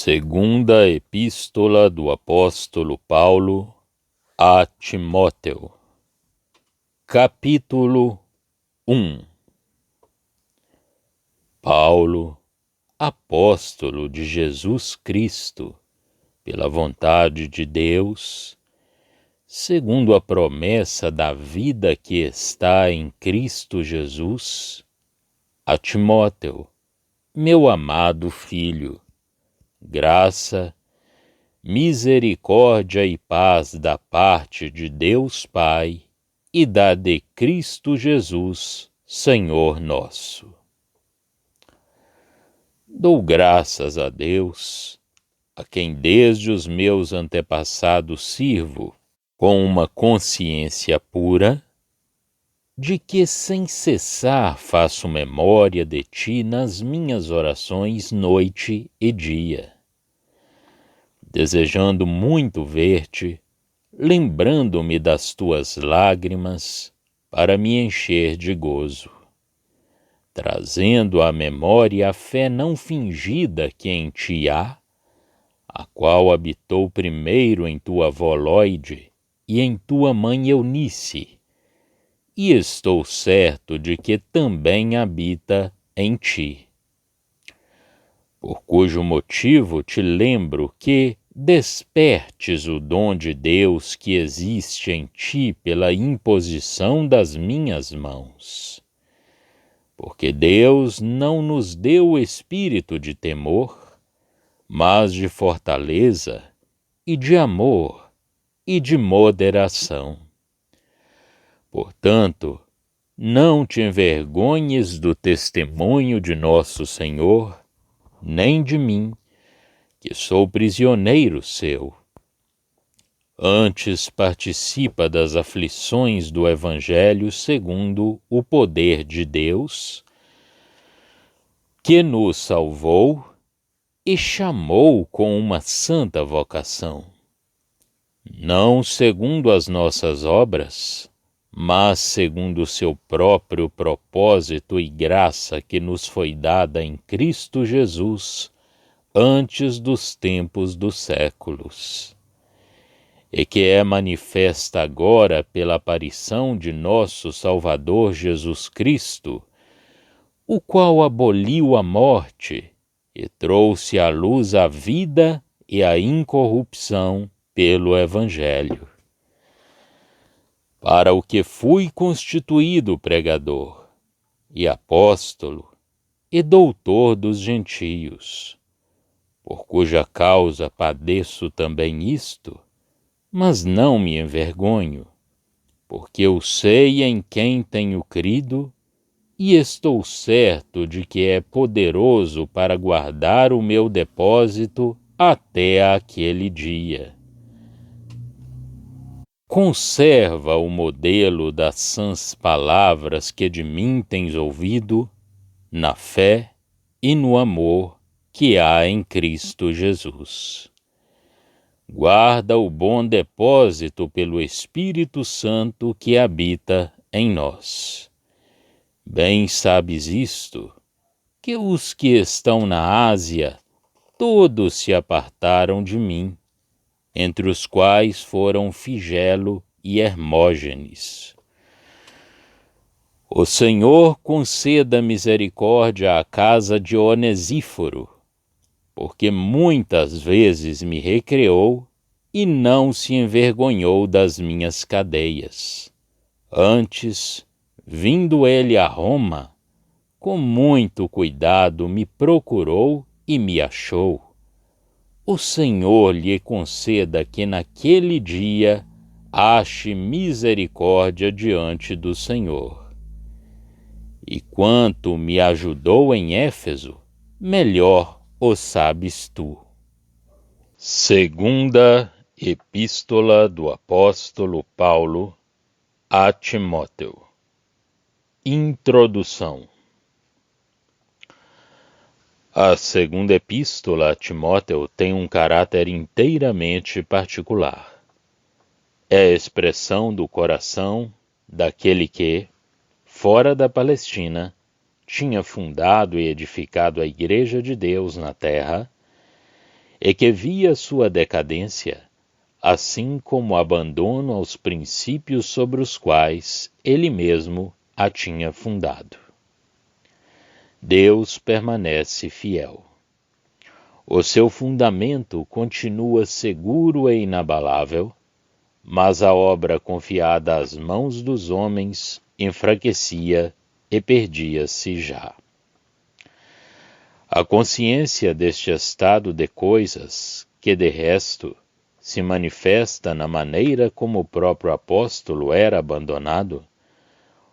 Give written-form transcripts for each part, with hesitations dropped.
Segunda Epístola do Apóstolo Paulo a Timóteo, capítulo 1. Paulo, apóstolo de Jesus Cristo, pela vontade de Deus, segundo a promessa da vida que está em Cristo Jesus, a Timóteo, meu amado filho, graça, misericórdia e paz da parte de Deus Pai e da de Cristo Jesus, Senhor nosso. Dou graças a Deus, a quem desde os meus antepassados sirvo, com uma consciência pura, de que sem cessar faço memória de ti nas minhas orações noite e dia, desejando muito ver-te, lembrando-me das tuas lágrimas, para me encher de gozo, trazendo à memória a fé não fingida que em ti há, a qual habitou primeiro em tua avó Lóide e em tua mãe Eunice, e estou certo de que também habita em ti. Por cujo motivo te lembro que despertes o dom de Deus que existe em ti pela imposição das minhas mãos. Porque Deus não nos deu o espírito de temor, mas de fortaleza e de amor e de moderação. Portanto, não te envergonhes do testemunho de nosso Senhor, nem de mim, que sou prisioneiro seu. Antes participa das aflições do Evangelho segundo o poder de Deus, que nos salvou e chamou com uma santa vocação, não segundo as nossas obras, mas segundo o seu próprio propósito e graça que nos foi dada em Cristo Jesus, antes dos tempos dos séculos, e que é manifesta agora pela aparição de nosso Salvador Jesus Cristo, o qual aboliu a morte e trouxe à luz a vida e a incorrupção pelo Evangelho, para o que fui constituído pregador e apóstolo e doutor dos gentios, por cuja causa padeço também isto, mas não me envergonho, porque eu sei em quem tenho crido e estou certo de que é poderoso para guardar o meu depósito até aquele dia. Conserva o modelo das sãs palavras que de mim tens ouvido, na fé e no amor que há em Cristo Jesus. Guarda o bom depósito pelo Espírito Santo que habita em nós. Bem sabes isto, que os que estão na Ásia, todos se apartaram de mim, entre os quais foram Figelo e Hermógenes. O Senhor conceda misericórdia à casa de Onesíforo, porque muitas vezes me recreou e não se envergonhou das minhas cadeias. Antes, vindo ele a Roma, com muito cuidado me procurou e me achou. O Senhor lhe conceda que naquele dia ache misericórdia diante do Senhor. E quanto me ajudou em Éfeso, melhor o sabes tu. Segunda Epístola do Apóstolo Paulo a Timóteo. Introdução. A segunda epístola a Timóteo tem um caráter inteiramente particular. É a expressão do coração daquele que, fora da Palestina, tinha fundado e edificado a Igreja de Deus na terra, e que via sua decadência, assim como o abandono aos princípios sobre os quais ele mesmo a tinha fundado. Deus permanece fiel. O seu fundamento continua seguro e inabalável, mas a obra confiada às mãos dos homens enfraquecia e perdia-se já. A consciência deste estado de coisas, que de resto se manifesta na maneira como o próprio apóstolo era abandonado,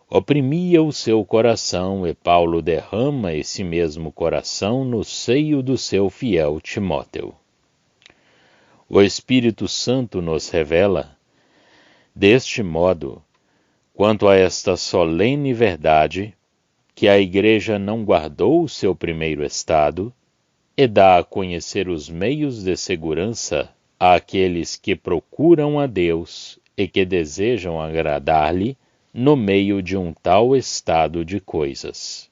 oprimia o seu coração, e Paulo derrama esse mesmo coração no seio do seu fiel Timóteo. O Espírito Santo nos revela, deste modo, quanto a esta solene verdade, que a Igreja não guardou o seu primeiro estado, e dá a conhecer os meios de segurança àqueles que procuram a Deus e que desejam agradar-lhe no meio de um tal estado de coisas.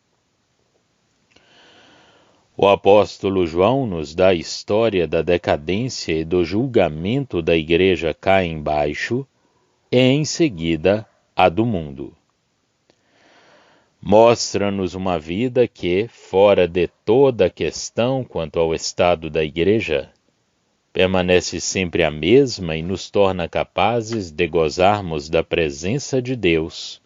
O apóstolo João nos dá a história da decadência e do julgamento da Igreja cá embaixo, e em seguida a do mundo. Mostra-nos uma vida que, fora de toda a questão quanto ao estado da Igreja, permanece sempre a mesma e nos torna capazes de gozarmos da presença de Deus,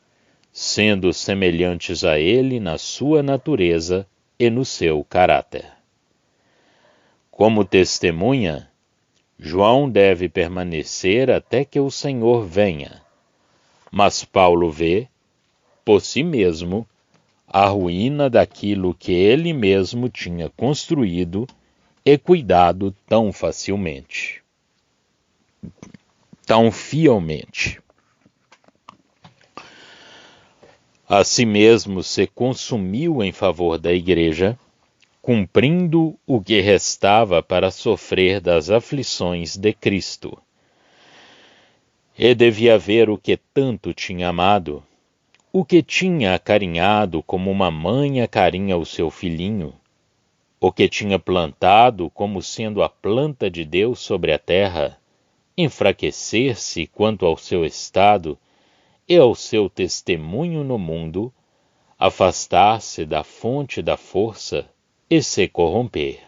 sendo semelhantes a Ele na sua natureza e no seu caráter. Como testemunha, João deve permanecer até que o Senhor venha, mas Paulo vê, por si mesmo, a ruína daquilo que ele mesmo tinha construído e cuidado tão facilmente, tão fielmente. A si mesmo se consumiu em favor da Igreja, cumprindo o que restava para sofrer das aflições de Cristo. E devia ver o que tanto tinha amado, o que tinha acarinhado como uma mãe acarinha o seu filhinho, o que tinha plantado como sendo a planta de Deus sobre a terra, enfraquecer-se quanto ao seu estado e ao seu testemunho no mundo, afastar-se da fonte da força e se corromper.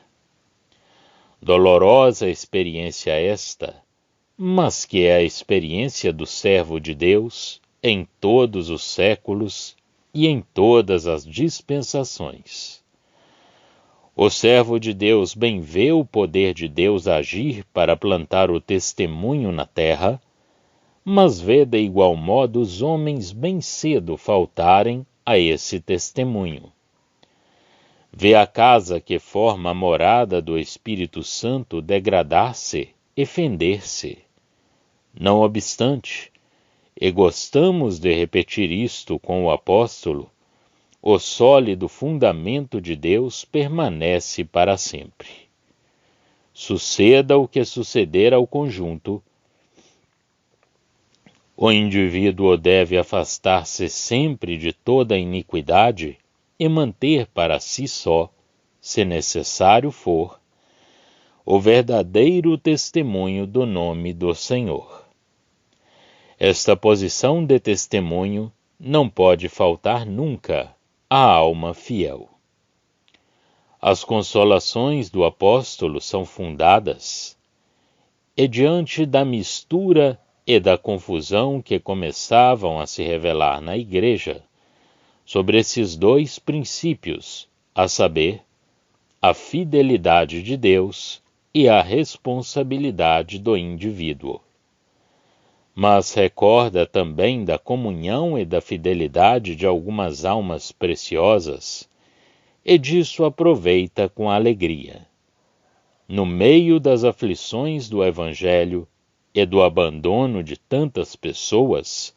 Dolorosa experiência esta, mas que é a experiência do servo de Deus em todos os séculos e em todas as dispensações. O servo de Deus bem vê o poder de Deus agir para plantar o testemunho na terra, mas vê de igual modo os homens bem cedo faltarem a esse testemunho. Vê a casa que forma a morada do Espírito Santo degradar-se e fender-se. Não obstante, e gostamos de repetir isto com o apóstolo, o sólido fundamento de Deus permanece para sempre. Suceda o que suceder ao conjunto, o indivíduo deve afastar-se sempre de toda iniquidade e manter para si só, se necessário for, o verdadeiro testemunho do nome do Senhor. Esta posição de testemunho não pode faltar nunca à alma fiel. As consolações do apóstolo são fundadas, e diante da mistura e da confusão que começavam a se revelar na Igreja, sobre esses dois princípios, a saber, a fidelidade de Deus e a responsabilidade do indivíduo. Mas recorda também da comunhão e da fidelidade de algumas almas preciosas, e disso aproveita com alegria. No meio das aflições do Evangelho e do abandono de tantas pessoas,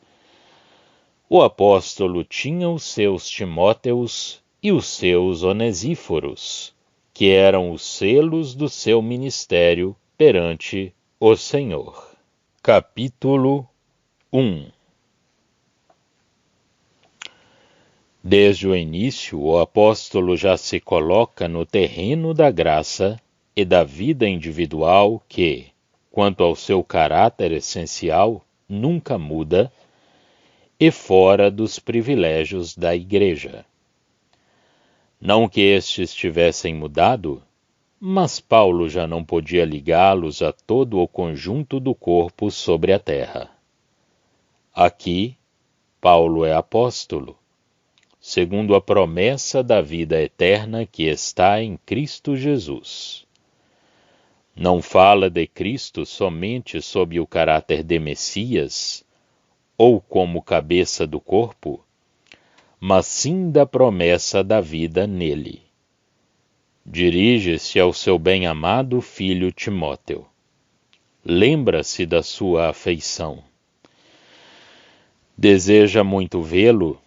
o apóstolo tinha os seus Timóteos e os seus Onesíforos, que eram os selos do seu ministério perante o Senhor. Capítulo 1. Desde o início, o apóstolo já se coloca no terreno da graça e da vida individual que, quanto ao seu caráter essencial, nunca muda, e fora dos privilégios da Igreja. Não que estes tivessem mudado, mas Paulo já não podia ligá-los a todo o conjunto do corpo sobre a terra. Aqui, Paulo é apóstolo, segundo a promessa da vida eterna que está em Cristo Jesus. Não fala de Cristo somente sob o caráter de Messias, ou como cabeça do corpo, mas sim da promessa da vida nele. Dirige-se ao seu bem-amado filho Timóteo. Lembra-se da sua afeição. Deseja muito vê-lo,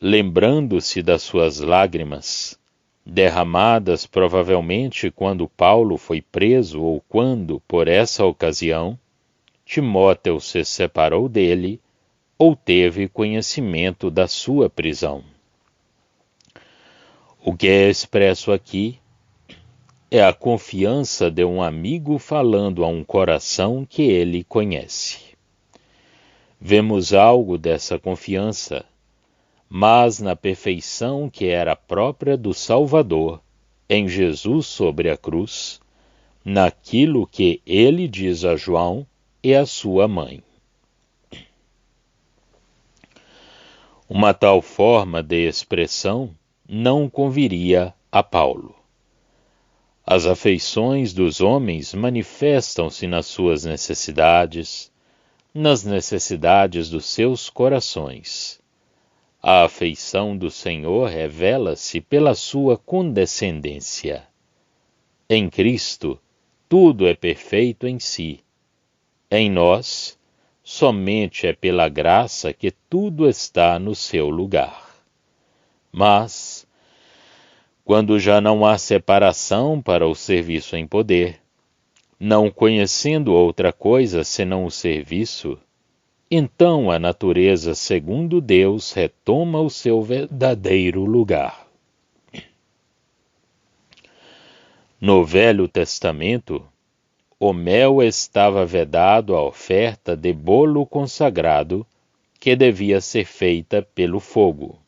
lembrando-se das suas lágrimas, derramadas provavelmente quando Paulo foi preso ou quando, por essa ocasião, Timóteo se separou dele ou teve conhecimento da sua prisão. O que é expresso aqui é a confiança de um amigo falando a um coração que ele conhece. Vemos algo dessa confiança, mas na perfeição que era própria do Salvador, em Jesus sobre a cruz, naquilo que ele diz a João e a sua mãe. Uma tal forma de expressão não conviria a Paulo. As afeições dos homens manifestam-se nas suas necessidades, nas necessidades dos seus corações. A afeição do Senhor revela-se pela sua condescendência. Em Cristo, tudo é perfeito em si. Em nós, somente é pela graça que tudo está no seu lugar. Mas, quando já não há separação para o serviço em poder, não conhecendo outra coisa senão o serviço, então a natureza segundo Deus retoma o seu verdadeiro lugar. No Velho Testamento, o mel estava vedado à oferta de bolo consagrado que devia ser feita pelo fogo.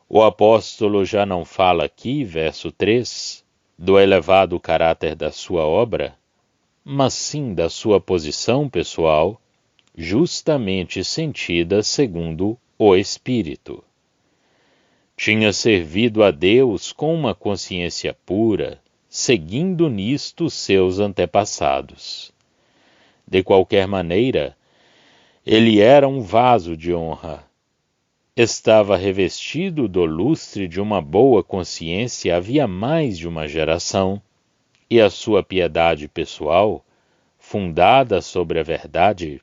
O apóstolo já não fala aqui, verso 3, do elevado caráter da sua obra, mas sim da sua posição pessoal, justamente sentida segundo o Espírito. Tinha servido a Deus com uma consciência pura, seguindo nisto seus antepassados. De qualquer maneira, ele era um vaso de honra. Estava revestido do lustre de uma boa consciência havia mais de uma geração, e a sua piedade pessoal, fundada sobre a verdade,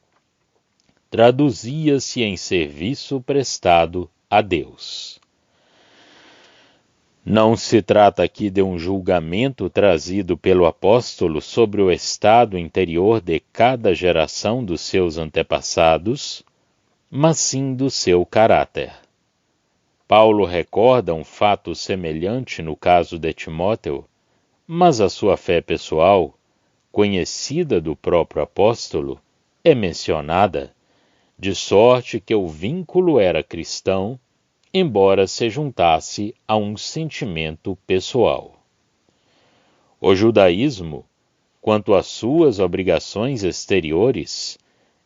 traduzia-se em serviço prestado a Deus. Não se trata aqui de um julgamento trazido pelo apóstolo sobre o estado interior de cada geração dos seus antepassados, mas sim do seu caráter. Paulo recorda um fato semelhante no caso de Timóteo, mas a sua fé pessoal, conhecida do próprio apóstolo, é mencionada, de sorte que o vínculo era cristão, embora se juntasse a um sentimento pessoal. O judaísmo, quanto às suas obrigações exteriores,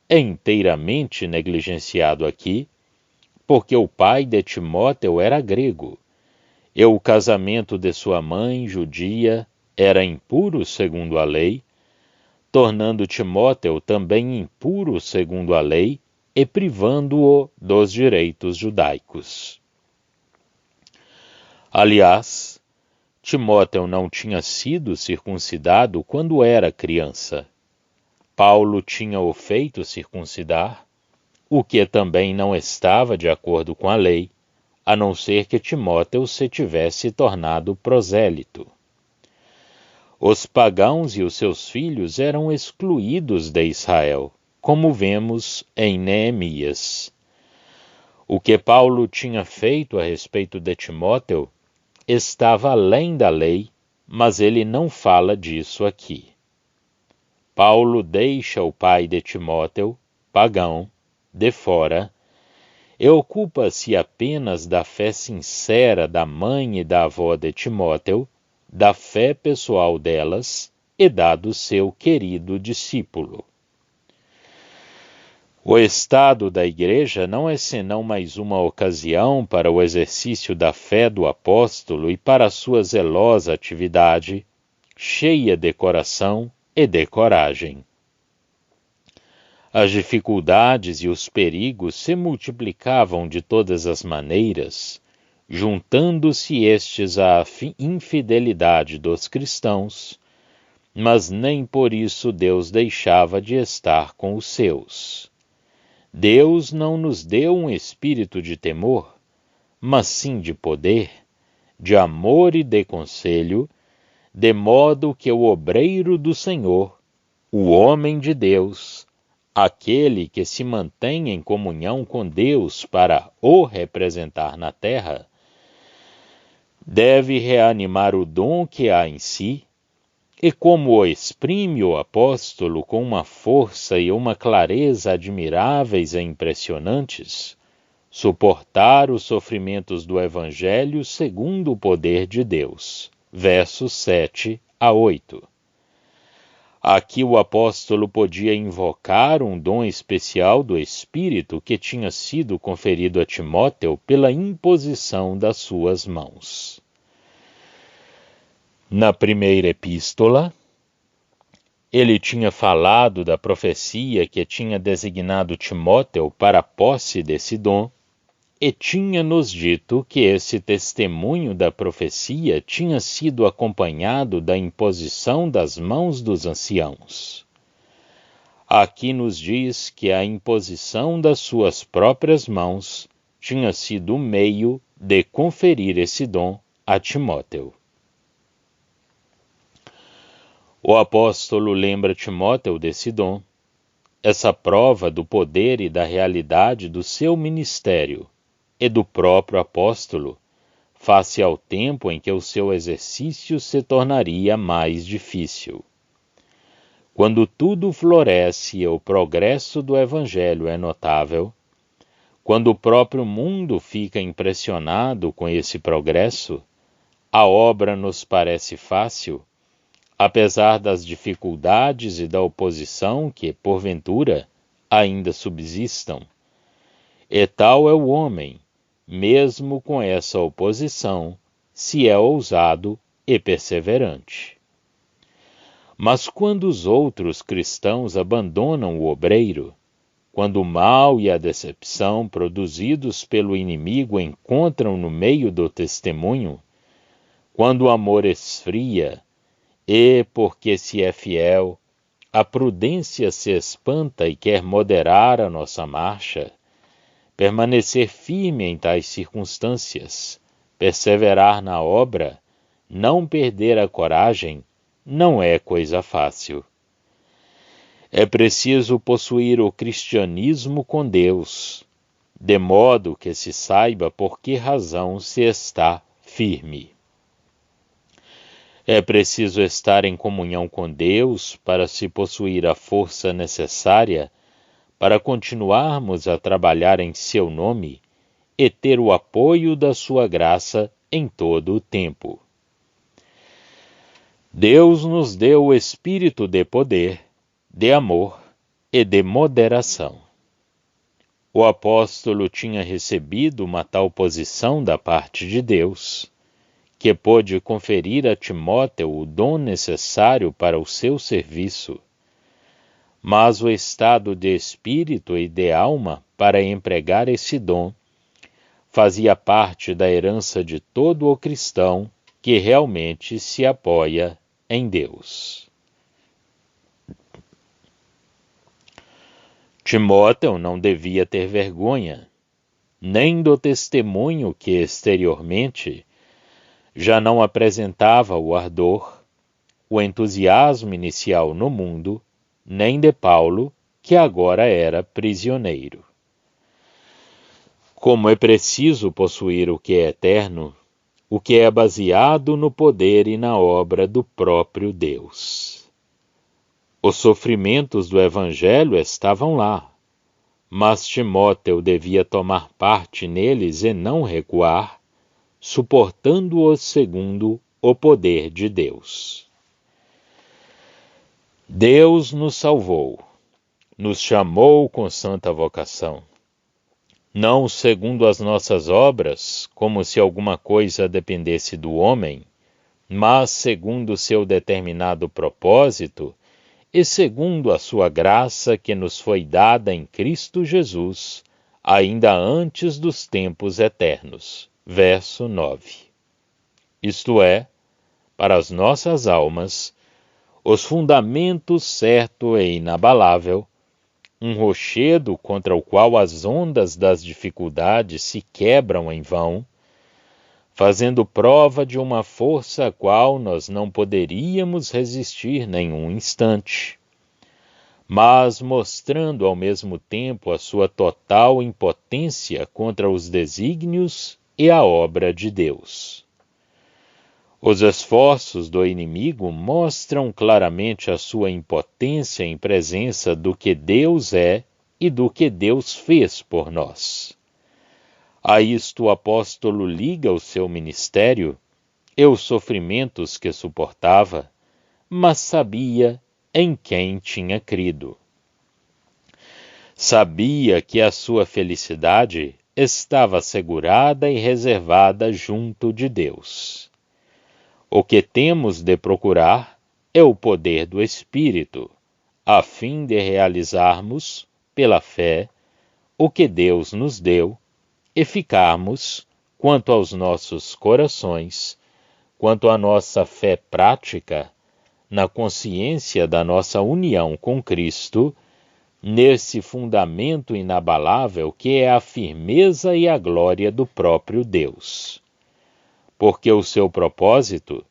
é inteiramente negligenciado aqui, porque o pai de Timóteo era grego, e o casamento de sua mãe, judia, era impuro segundo a lei, tornando Timóteo também impuro segundo a lei e privando-o dos direitos judaicos. Aliás, Timóteo não tinha sido circuncidado quando era criança. Paulo tinha o feito circuncidar, o que também não estava de acordo com a lei, a não ser que Timóteo se tivesse tornado prosélito. Os pagãos e os seus filhos eram excluídos de Israel, como vemos em Neemias. O que Paulo tinha feito a respeito de Timóteo estava além da lei, mas ele não fala disso aqui. Paulo deixa o pai de Timóteo, pagão, de fora, e ocupa-se apenas da fé sincera da mãe e da avó de Timóteo, da fé pessoal delas e da do seu querido discípulo. O estado da igreja não é senão mais uma ocasião para o exercício da fé do apóstolo e para a sua zelosa atividade, cheia de coração e de coragem. As dificuldades e os perigos se multiplicavam de todas as maneiras, juntando-se estes à infidelidade dos cristãos, mas nem por isso Deus deixava de estar com os seus. Deus não nos deu um espírito de temor, mas sim de poder, de amor e de conselho, de modo que o obreiro do Senhor, o homem de Deus, aquele que se mantém em comunhão com Deus para o representar na terra, deve reanimar o dom que há em si, e como o exprime o apóstolo com uma força e uma clareza admiráveis e impressionantes, suportar os sofrimentos do Evangelho segundo o poder de Deus. Versos 7 a 8. Aqui o apóstolo podia invocar um dom especial do Espírito que tinha sido conferido a Timóteo pela imposição das suas mãos. Na primeira epístola, ele tinha falado da profecia que tinha designado Timóteo para a posse desse dom, e tinha nos dito que esse testemunho da profecia tinha sido acompanhado da imposição das mãos dos anciãos. Aqui nos diz que a imposição das suas próprias mãos tinha sido o meio de conferir esse dom a Timóteo. O apóstolo lembra Timóteo desse dom, essa prova do poder e da realidade do seu ministério e do próprio apóstolo, face ao tempo em que o seu exercício se tornaria mais difícil. Quando tudo floresce e o progresso do Evangelho é notável, quando o próprio mundo fica impressionado com esse progresso, a obra nos parece fácil, apesar das dificuldades e da oposição que, porventura, ainda subsistam. E tal é o homem, mesmo com essa oposição, se é ousado e perseverante. Mas quando os outros cristãos abandonam o obreiro, quando o mal e a decepção produzidos pelo inimigo encontram no meio do testemunho, quando o amor esfria, e, porque se é fiel, a prudência se espanta e quer moderar a nossa marcha, permanecer firme em tais circunstâncias, perseverar na obra, não perder a coragem, não é coisa fácil. É preciso possuir o cristianismo com Deus, de modo que se saiba por que razão se está firme. É preciso estar em comunhão com Deus para se possuir a força necessária para continuarmos a trabalhar em seu nome e ter o apoio da sua graça em todo o tempo. Deus nos deu o espírito de poder, de amor e de moderação. O apóstolo tinha recebido uma tal posição da parte de Deus, que pôde conferir a Timóteo o dom necessário para o seu serviço, mas o estado de espírito e de alma para empregar esse dom fazia parte da herança de todo o cristão que realmente se apoia em Deus. Timóteo não devia ter vergonha, nem do testemunho que exteriormente já não apresentava o ardor, o entusiasmo inicial no mundo, nem de Paulo, que agora era prisioneiro. Como é preciso possuir o que é eterno, o que é baseado no poder e na obra do próprio Deus. Os sofrimentos do Evangelho estavam lá, mas Timóteo devia tomar parte neles e não recuar, suportando-os segundo o poder de Deus. Deus nos salvou, nos chamou com santa vocação, não segundo as nossas obras, como se alguma coisa dependesse do homem, mas segundo seu determinado propósito e segundo a sua graça que nos foi dada em Cristo Jesus, ainda antes dos tempos eternos. Verso 9. Isto é, para as nossas almas, os fundamentos certo e inabalável, um rochedo contra o qual as ondas das dificuldades se quebram em vão, fazendo prova de uma força a qual nós não poderíamos resistir nenhum instante, mas mostrando ao mesmo tempo a sua total impotência contra os desígnios e a obra de Deus. Os esforços do inimigo mostram claramente a sua impotência em presença do que Deus é e do que Deus fez por nós. A isto o apóstolo liga o seu ministério e os sofrimentos que suportava, mas sabia em quem tinha crido. Sabia que a sua felicidade estava assegurada e reservada junto de Deus. O que temos de procurar é o poder do Espírito, a fim de realizarmos, pela fé, o que Deus nos deu e ficarmos, quanto aos nossos corações, quanto à nossa fé prática, na consciência da nossa união com Cristo, nesse fundamento inabalável que é a firmeza e a glória do próprio Deus. Porque o seu propósito,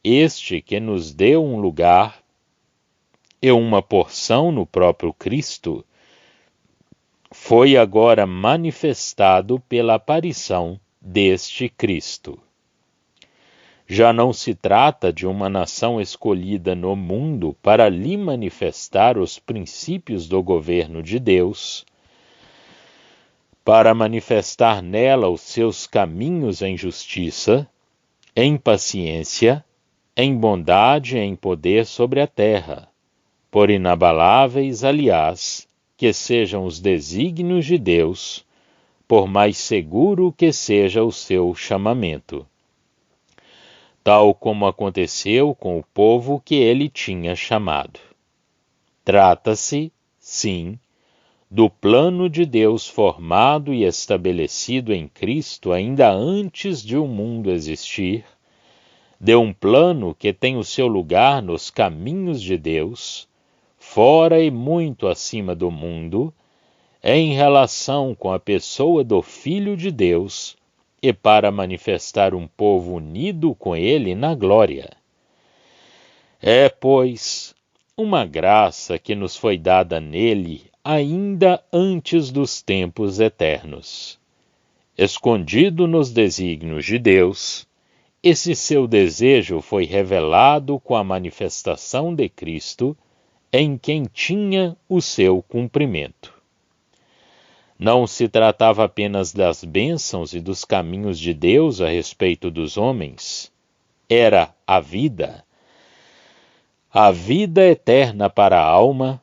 este que nos deu um lugar e uma porção no próprio Cristo, foi agora manifestado pela aparição deste Cristo. Já não se trata de uma nação escolhida no mundo para lhe manifestar os princípios do governo de Deus, para manifestar nela os seus caminhos em justiça, em paciência, em bondade e em poder sobre a terra, por inabaláveis, aliás, que sejam os desígnios de Deus, por mais seguro que seja o seu chamamento. Tal como aconteceu com o povo que ele tinha chamado. Trata-se, sim, do plano de Deus formado e estabelecido em Cristo ainda antes de o mundo existir, de um plano que tem o seu lugar nos caminhos de Deus, fora e muito acima do mundo, em relação com a pessoa do Filho de Deus, e para manifestar um povo unido com ele na glória. É, pois, uma graça que nos foi dada nele ainda antes dos tempos eternos. Escondido nos desígnios de Deus, esse seu desejo foi revelado com a manifestação de Cristo, em quem tinha o seu cumprimento. Não se tratava apenas das bênçãos e dos caminhos de Deus a respeito dos homens. Era a vida eterna para a alma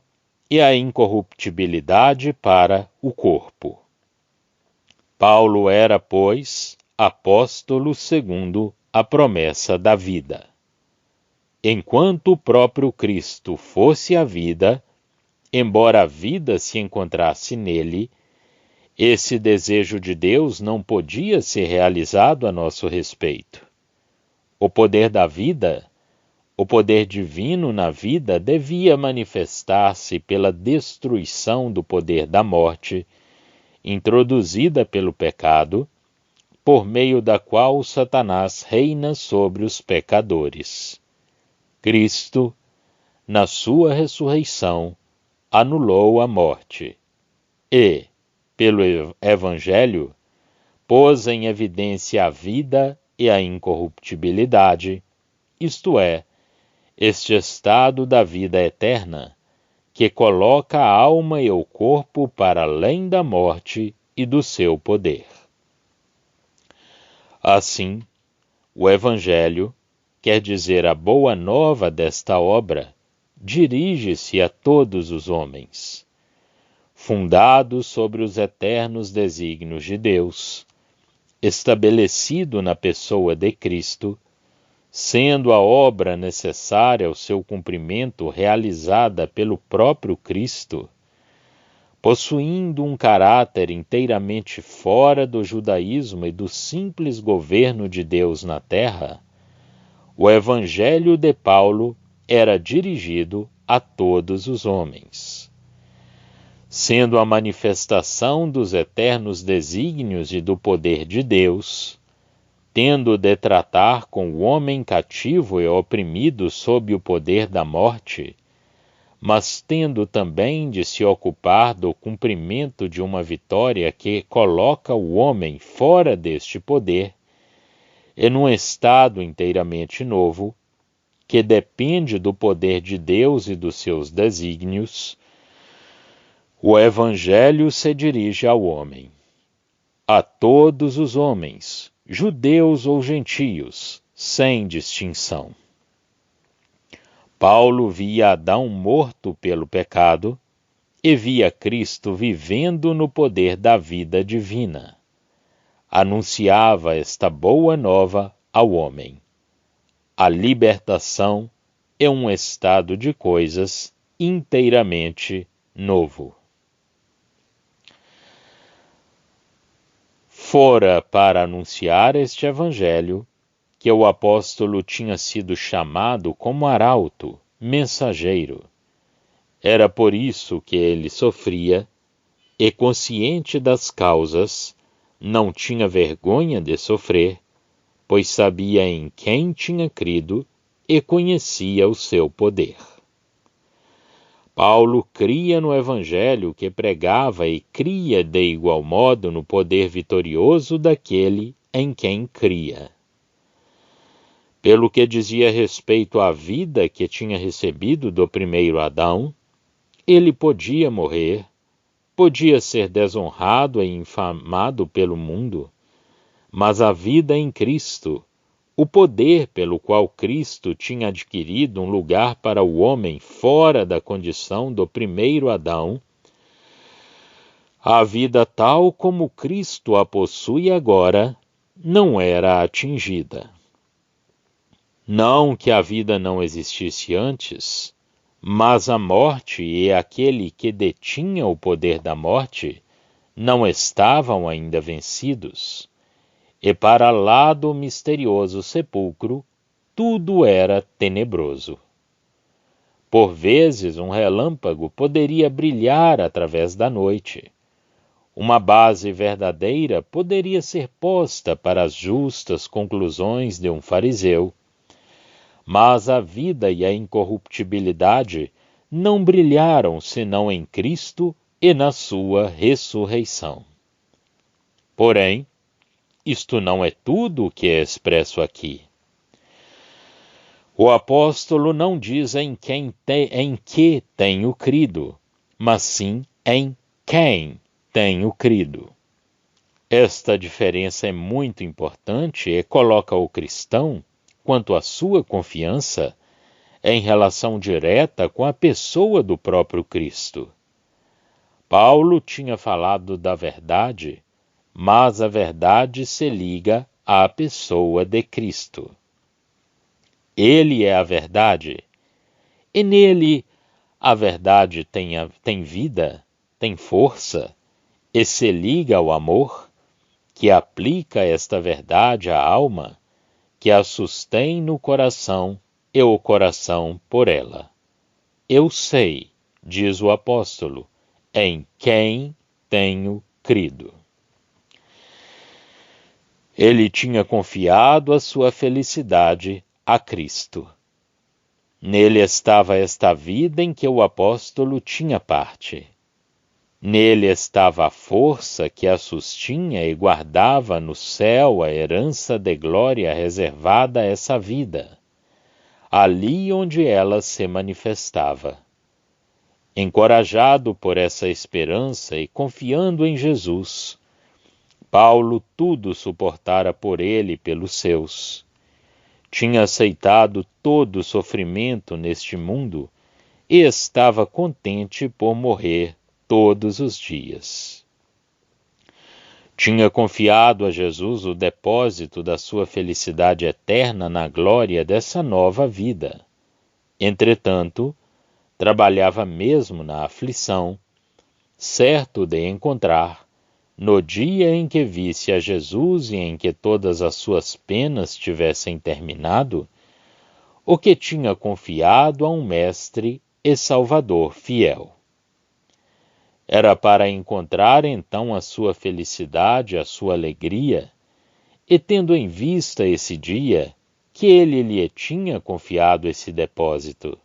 e a incorruptibilidade para o corpo. Paulo era, pois, apóstolo segundo a promessa da vida. Enquanto o próprio Cristo fosse a vida, embora a vida se encontrasse nele, esse desejo de Deus não podia ser realizado a nosso respeito. O poder da vida, o poder divino na vida, devia manifestar-se pela destruição do poder da morte, introduzida pelo pecado, por meio da qual Satanás reina sobre os pecadores. Cristo, na sua ressurreição, anulou a morte e, pelo Evangelho, pôs em evidência a vida e a incorruptibilidade, isto é, este estado da vida eterna, que coloca a alma e o corpo para além da morte e do seu poder. Assim, o Evangelho, quer dizer a boa nova desta obra, dirige-se a todos os homens. Fundado sobre os eternos desígnios de Deus, estabelecido na pessoa de Cristo, sendo a obra necessária ao seu cumprimento realizada pelo próprio Cristo, possuindo um caráter inteiramente fora do judaísmo e do simples governo de Deus na terra, o Evangelho de Paulo era dirigido a todos os homens. Sendo a manifestação dos eternos desígnios e do poder de Deus, tendo de tratar com o homem cativo e oprimido sob o poder da morte, mas tendo também de se ocupar do cumprimento de uma vitória que coloca o homem fora deste poder, e num estado inteiramente novo, que depende do poder de Deus e dos seus desígnios, o Evangelho se dirige ao homem, a todos os homens, judeus ou gentios, sem distinção. Paulo via Adão morto pelo pecado e via Cristo vivendo no poder da vida divina. Anunciava esta boa nova ao homem. A libertação é um estado de coisas inteiramente novo. Fora para anunciar este Evangelho que o apóstolo tinha sido chamado como arauto, mensageiro. Era por isso que ele sofria e, consciente das causas, não tinha vergonha de sofrer, pois sabia em quem tinha crido e conhecia o seu poder. Paulo cria no Evangelho que pregava e cria de igual modo no poder vitorioso daquele em quem cria. Pelo que dizia respeito à vida que tinha recebido do primeiro Adão, ele podia morrer, podia ser desonrado e infamado pelo mundo, mas a vida em Cristo, o poder pelo qual Cristo tinha adquirido um lugar para o homem fora da condição do primeiro Adão, a vida tal como Cristo a possui agora, não era atingida. Não que a vida não existisse antes, mas a morte e aquele que detinha o poder da morte não estavam ainda vencidos. E para lá do misterioso sepulcro, tudo era tenebroso. Por vezes, um relâmpago poderia brilhar através da noite. Uma base verdadeira poderia ser posta para as justas conclusões de um fariseu. Mas a vida e a incorruptibilidade não brilharam senão em Cristo e na sua ressurreição. Porém, isto não é tudo o que é expresso aqui. O apóstolo não diz em que tenho crido, mas sim em quem tenho crido. Esta diferença é muito importante e coloca o cristão, quanto à sua confiança, em relação direta com a pessoa do próprio Cristo. Paulo tinha falado da verdade, mas a verdade se liga à pessoa de Cristo. Ele é a verdade, e nele a verdade tem vida, tem força, e se liga ao amor, que aplica esta verdade à alma, que a sustém no coração e o coração por ela. Eu sei, diz o apóstolo, em quem tenho crido. Ele tinha confiado a sua felicidade a Cristo. Nele estava esta vida em que o apóstolo tinha parte. Nele estava a força que a sustinha e guardava no céu a herança de glória reservada a essa vida, ali onde ela se manifestava. Encorajado por essa esperança e confiando em Jesus, Paulo tudo suportara por ele e pelos seus. Tinha aceitado todo o sofrimento neste mundo e estava contente por morrer todos os dias. Tinha confiado a Jesus o depósito da sua felicidade eterna na glória dessa nova vida. Entretanto, trabalhava mesmo na aflição, certo de encontrar, no dia em que visse a Jesus e em que todas as suas penas tivessem terminado, o que tinha confiado a um mestre e salvador fiel. Era para encontrar então a sua felicidade, a sua alegria, e tendo em vista esse dia, que ele lhe tinha confiado esse depósito.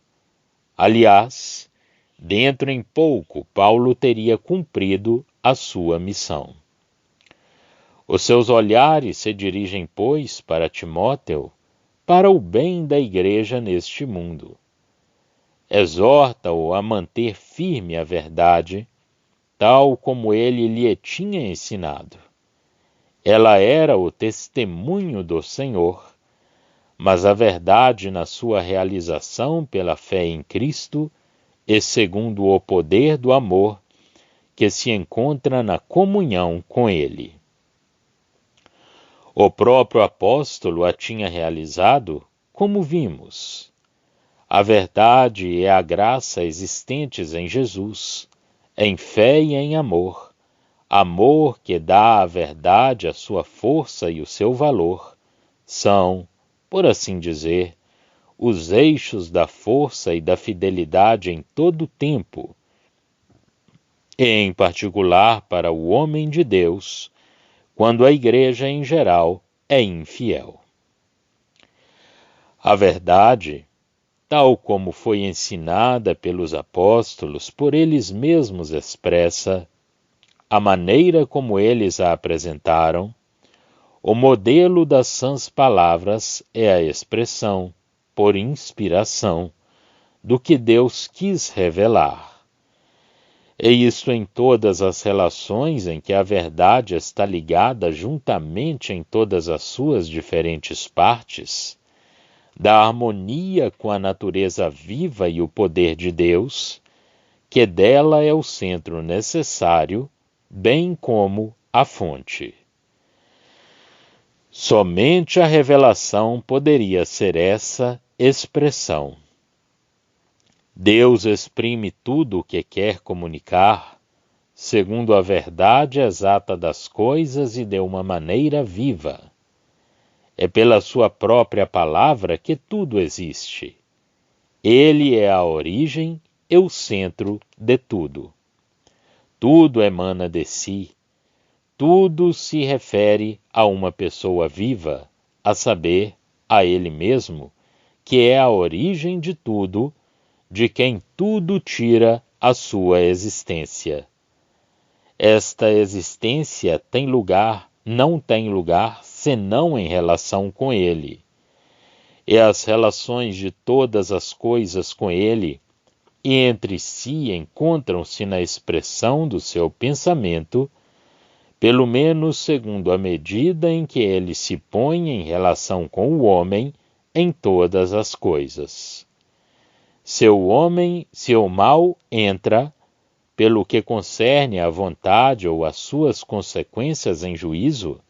Aliás, dentro em pouco, Paulo teria cumprido a sua missão. Os seus olhares se dirigem, pois, para Timóteo, para o bem da igreja neste mundo. Exorta-o a manter firme a verdade, tal como ele lhe tinha ensinado. Ela era o testemunho do Senhor, mas a verdade na sua realização pela fé em Cristo e segundo o poder do amor que se encontra na comunhão com Ele. O próprio apóstolo a tinha realizado, como vimos. A verdade e a graça existentes em Jesus, em fé e em amor, amor que dá à verdade a sua força e o seu valor, são, por assim dizer, os eixos da força e da fidelidade em todo o tempo, e em particular para o homem de Deus, quando a igreja em geral é infiel. A verdade, tal como foi ensinada pelos apóstolos, por eles mesmos expressa, a maneira como eles a apresentaram, o modelo das sãs palavras é a expressão, por inspiração, do que Deus quis revelar. E isto em todas as relações em que a verdade está ligada juntamente em todas as suas diferentes partes, da harmonia com a natureza viva e o poder de Deus, que dela é o centro necessário, bem como a fonte. Somente a revelação poderia ser essa expressão. Deus exprime tudo o que quer comunicar, segundo a verdade exata das coisas e de uma maneira viva. É pela sua própria palavra que tudo existe. Ele é a origem e o centro de tudo. Tudo emana de si. Tudo se refere a uma pessoa viva, a saber, a ele mesmo, que é a origem de tudo, de quem tudo tira a sua existência. Esta existência não tem lugar, senão em relação com ele. E as relações de todas as coisas com ele e entre si encontram-se na expressão do seu pensamento, pelo menos segundo a medida em que ele se põe em relação com o homem em todas as coisas. Se o mal entra, pelo que concerne à vontade ou às suas consequências em juízo,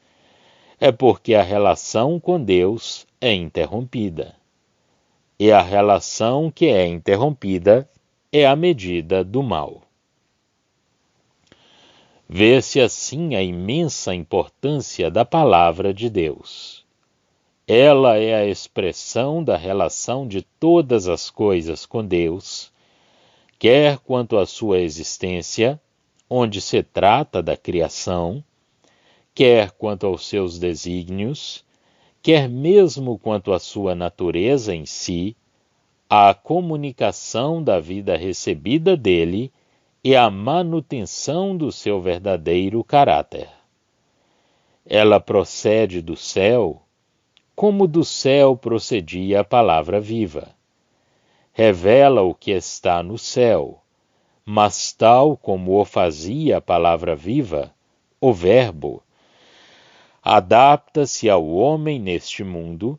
é porque a relação com Deus é interrompida. E a relação que é interrompida é a medida do mal. Vê-se assim a imensa importância da palavra de Deus. Ela é a expressão da relação de todas as coisas com Deus, quer quanto à sua existência, onde se trata da criação, quer quanto aos seus desígnios, quer mesmo quanto à sua natureza em si, a comunicação da vida recebida dele e a manutenção do seu verdadeiro caráter. Ela procede do céu, como do céu procedia a palavra viva. Revela o que está no céu, mas tal como o fazia a palavra viva, o Verbo, adapta-se ao homem neste mundo,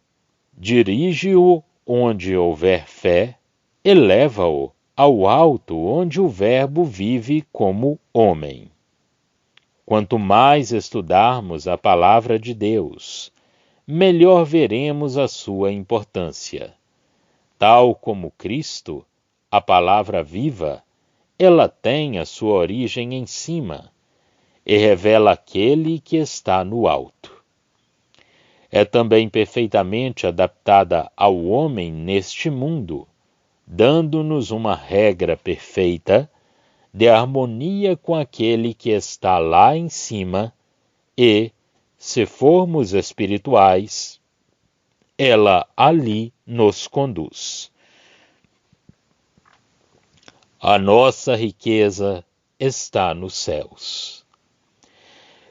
dirige-o onde houver fé, eleva-o ao alto onde o Verbo vive como homem. Quanto mais estudarmos a palavra de Deus, melhor veremos a sua importância. Tal como Cristo, a palavra viva, ela tem a sua origem em cima e revela aquele que está no alto. É também perfeitamente adaptada ao homem neste mundo, dando-nos uma regra perfeita de harmonia com aquele que está lá em cima e, se formos espirituais, ela ali nos conduz. A nossa riqueza está nos céus.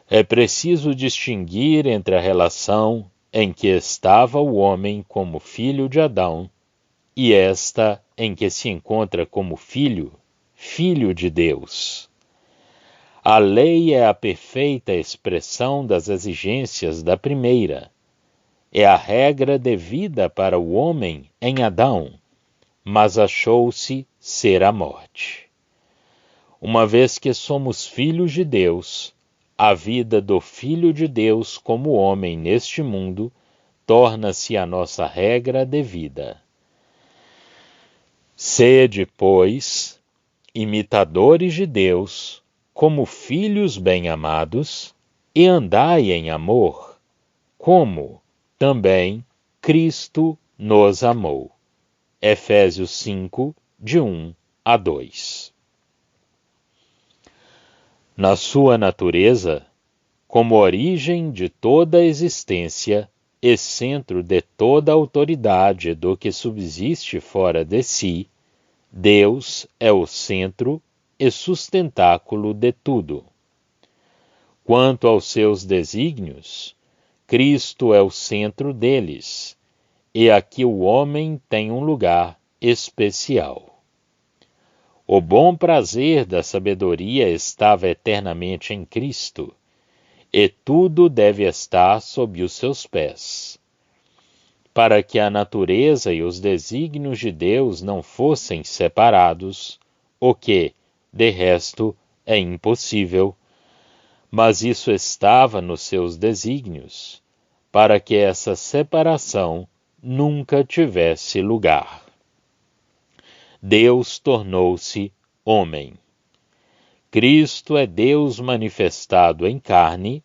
É preciso distinguir entre a relação em que estava o homem como filho de Adão e esta em que se encontra como filho de Deus. A lei é a perfeita expressão das exigências da primeira. É a regra devida para o homem em Adão, mas achou-se ser a morte. Uma vez que somos filhos de Deus, a vida do Filho de Deus como homem neste mundo torna-se a nossa regra devida. Sede, pois, imitadores de Deus, como filhos bem-amados, e andai em amor, como também Cristo nos amou. Efésios 5, de 1 a 2. Na sua natureza, como origem de toda a existência e centro de toda a autoridade do que subsiste fora de si, Deus é o centro e sustentáculo de tudo. Quanto aos seus desígnios, Cristo é o centro deles, e aqui o homem tem um lugar especial. O bom prazer da sabedoria estava eternamente em Cristo, e tudo deve estar sob os seus pés. Para que a natureza e os desígnios de Deus não fossem separados, o que, de resto, é impossível, mas isso estava nos seus desígnios, para que essa separação nunca tivesse lugar. Deus tornou-se homem. Cristo é Deus manifestado em carne,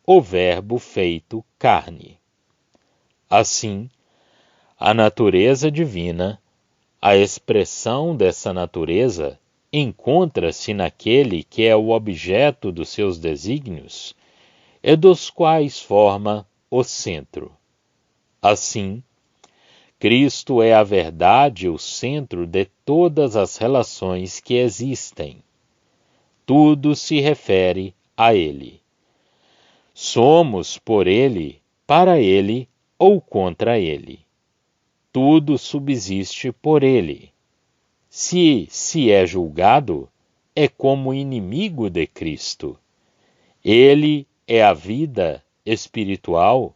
o Verbo feito carne. Assim, a natureza divina, a expressão dessa natureza, encontra-se naquele que é o objeto dos seus desígnios e dos quais forma o centro. Assim, Cristo é a verdade e o centro de todas as relações que existem. Tudo se refere a Ele. Somos por Ele, para Ele ou contra Ele. Tudo subsiste por Ele. Se é julgado, é como inimigo de Cristo. Ele é a vida espiritual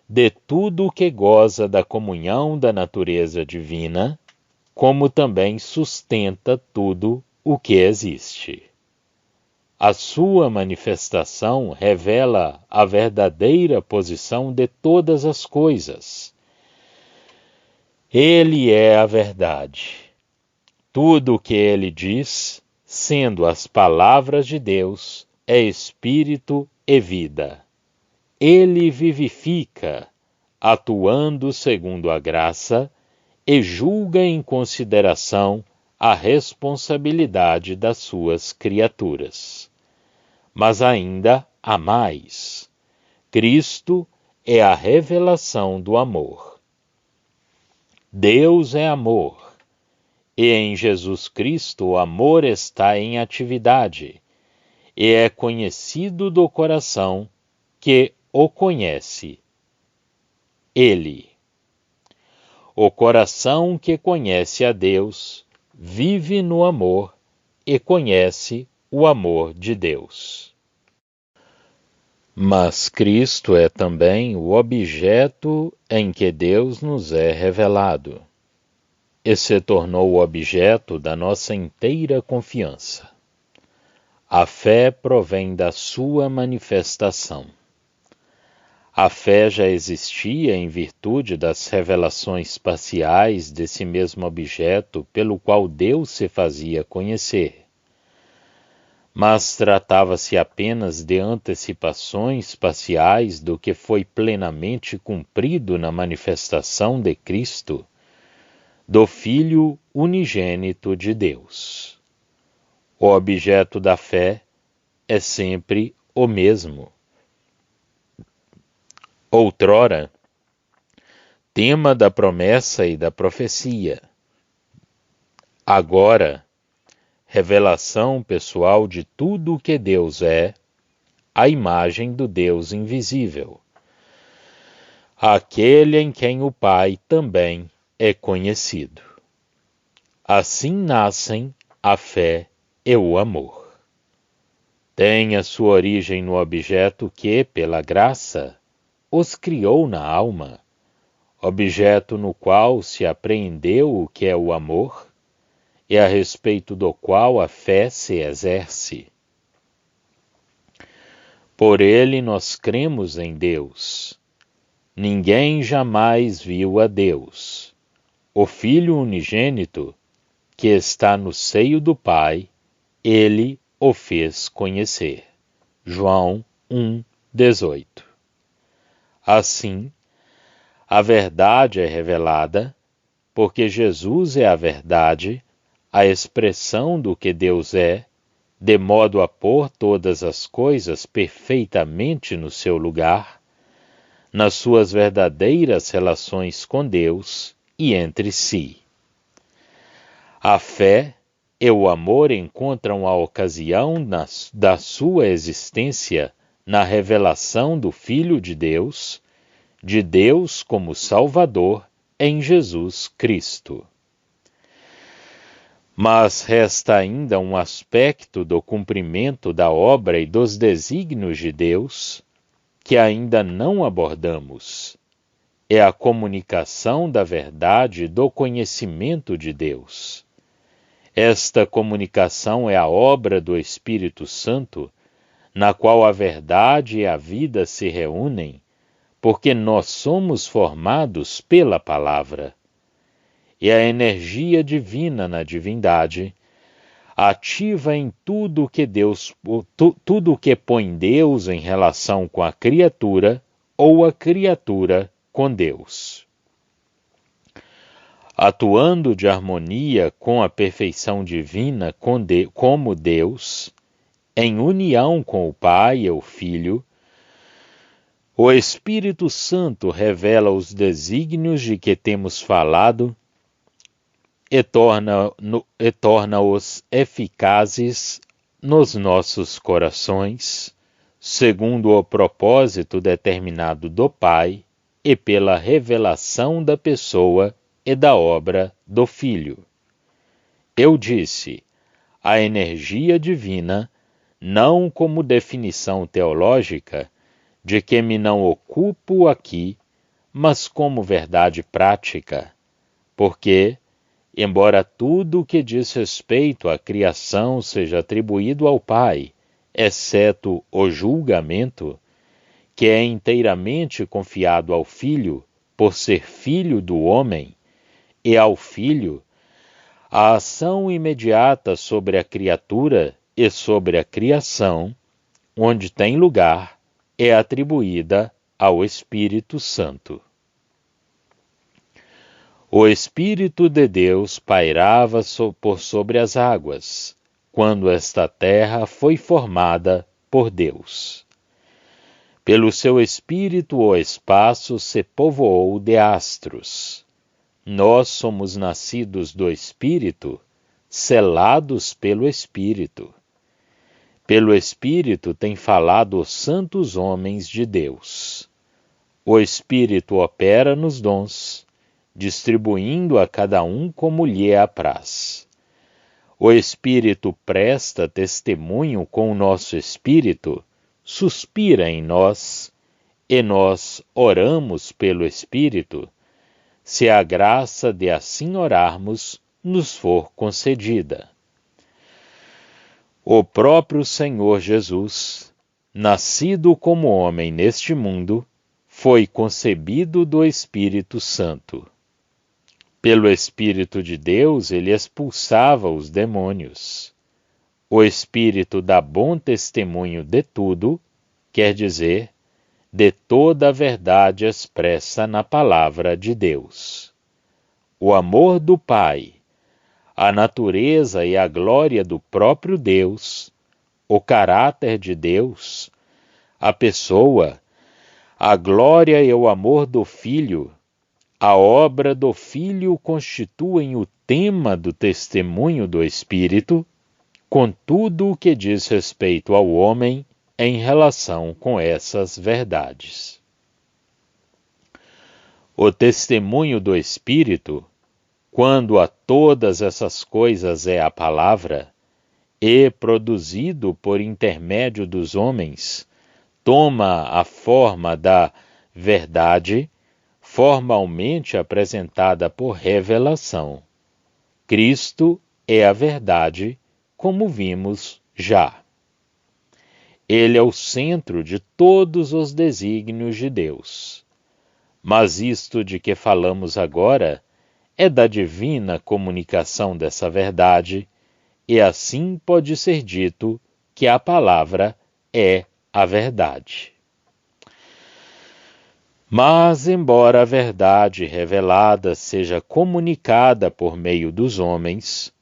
de tudo o que goza da comunhão da natureza divina, como também sustenta tudo o que existe. A sua manifestação revela a verdadeira posição de todas as coisas. Ele é a verdade. Tudo o que ele diz, sendo as palavras de Deus, é espírito e vida. Ele vivifica, atuando segundo a graça, e julga em consideração a responsabilidade das suas criaturas. Mas ainda há mais. Cristo é a revelação do amor. Deus é amor, E em Jesus Cristo o amor está em atividade, e é conhecido do coração que o conhece. Ele. O coração que conhece a Deus vive no amor e conhece o amor de Deus. Mas Cristo é também o objeto em que Deus nos é revelado, e se tornou o objeto da nossa inteira confiança. A fé provém da sua manifestação. A fé já existia em virtude das revelações parciais desse mesmo objeto pelo qual Deus se fazia conhecer. Mas tratava-se apenas de antecipações parciais do que foi plenamente cumprido na manifestação de Cristo, do Filho unigênito de Deus. O objeto da fé é sempre o mesmo. Outrora, tema da promessa e da profecia. Agora, revelação pessoal de tudo o que Deus é, a imagem do Deus invisível, aquele em quem o Pai também é conhecido. Assim nascem a fé e o amor. Tem a sua origem no objeto que, pela graça, os criou na alma, objeto no qual se apreendeu o que é o amor, e a respeito do qual a fé se exerce. Por ele nós cremos em Deus. Ninguém jamais viu a Deus. O Filho unigênito, que está no seio do Pai, ele o fez conhecer. João 1:18. Assim, a verdade é revelada, porque Jesus é a verdade, a expressão do que Deus é, de modo a pôr todas as coisas perfeitamente no seu lugar, nas suas verdadeiras relações com Deus e entre si. A fé e o amor encontram a ocasião da sua existência na revelação do Filho de Deus como Salvador em Jesus Cristo. Mas resta ainda um aspecto do cumprimento da obra e dos desígnios de Deus que ainda não abordamos. É a comunicação da verdade e do conhecimento de Deus. Esta comunicação é a obra do Espírito Santo, na qual a verdade e a vida se reúnem, porque nós somos formados pela palavra. E a energia divina na divindade, ativa em tudo que põe Deus em relação com a criatura ou a criatura com Deus. Atuando de harmonia com a perfeição divina como Deus, em união com o Pai e o Filho, o Espírito Santo revela os desígnios de que temos falado e torna-os eficazes nos nossos corações, segundo o propósito determinado do Pai e pela revelação da pessoa e da obra do Filho. Eu disse, a energia divina, não como definição teológica, de que me não ocupo aqui, mas como verdade prática, porque, embora tudo o que diz respeito à criação seja atribuído ao Pai, exceto o julgamento, que é inteiramente confiado ao Filho, por ser filho do homem, e ao Filho, a ação imediata sobre a criatura e sobre a criação, onde tem lugar, é atribuída ao Espírito Santo. O Espírito de Deus pairava por sobre as águas, quando esta terra foi formada por Deus. Pelo seu Espírito o espaço se povoou de astros. nós somos nascidos do Espírito, selados pelo Espírito. Pelo Espírito tem falado os santos homens de Deus. O Espírito opera nos dons, distribuindo a cada um como lhe apraz. O Espírito presta testemunho com o nosso espírito, suspira em nós, e nós oramos pelo Espírito, se a graça de assim orarmos nos for concedida. O próprio Senhor Jesus, nascido como homem neste mundo, foi concebido do Espírito Santo. Pelo Espírito de Deus, ele expulsava os demônios. O Espírito dá bom testemunho de tudo, quer dizer, de toda a verdade expressa na palavra de Deus. O amor do Pai, a natureza e a glória do próprio Deus, o caráter de Deus, a pessoa, a glória e o amor do Filho, a obra do Filho constituem o tema do testemunho do Espírito, com tudo o que diz respeito ao homem em relação com essas verdades. O testemunho do Espírito, quando a todas essas coisas é a palavra, e produzido por intermédio dos homens, toma a forma da verdade, formalmente apresentada por revelação. Cristo é a verdade, como vimos já. Ele é o centro de todos os desígnios de Deus. Mas isto de que falamos agora é da divina comunicação dessa verdade, e assim pode ser dito que a palavra é a verdade. Mas, embora a verdade revelada seja comunicada por meio dos homens,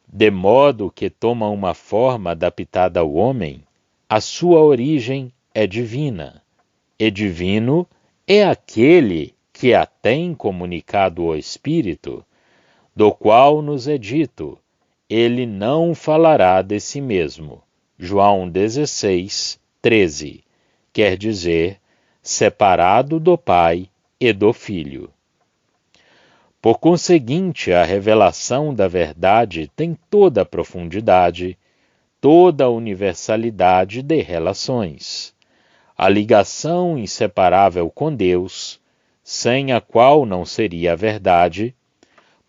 de modo que toma uma forma adaptada ao homem, a sua origem é divina, e divino é aquele que a tem comunicado ao Espírito, do qual nos é dito, ele não falará de si mesmo. João 16, 13, quer dizer, separado do Pai e do Filho. Por conseguinte, a revelação da verdade tem toda a profundidade, toda a universalidade de relações, a ligação inseparável com Deus, sem a qual não seria a verdade,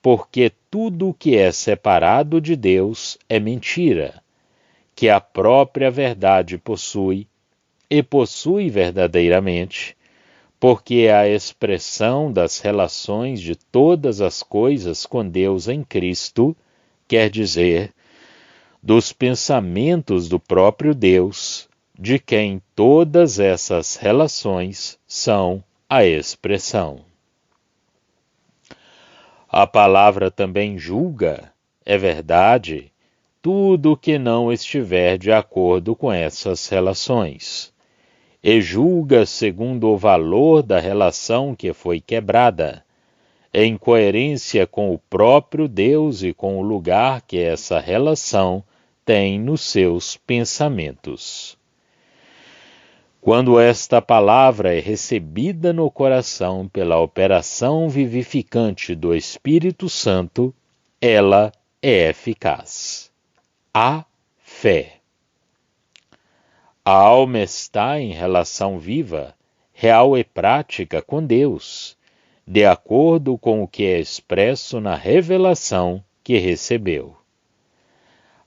porque tudo o que é separado de Deus é mentira, que a própria verdade possui, e possui verdadeiramente, porque é a expressão das relações de todas as coisas com Deus em Cristo, quer dizer, dos pensamentos do próprio Deus, de quem todas essas relações são a expressão. A palavra também julga, é verdade, tudo que não estiver de acordo com essas relações, e julga segundo o valor da relação que foi quebrada, em coerência com o próprio Deus e com o lugar que essa relação tem nos seus pensamentos. Quando esta palavra é recebida no coração pela operação vivificante do Espírito Santo, ela é eficaz. A fé. A alma está em relação viva, real e prática com Deus, de acordo com o que é expresso na revelação que recebeu.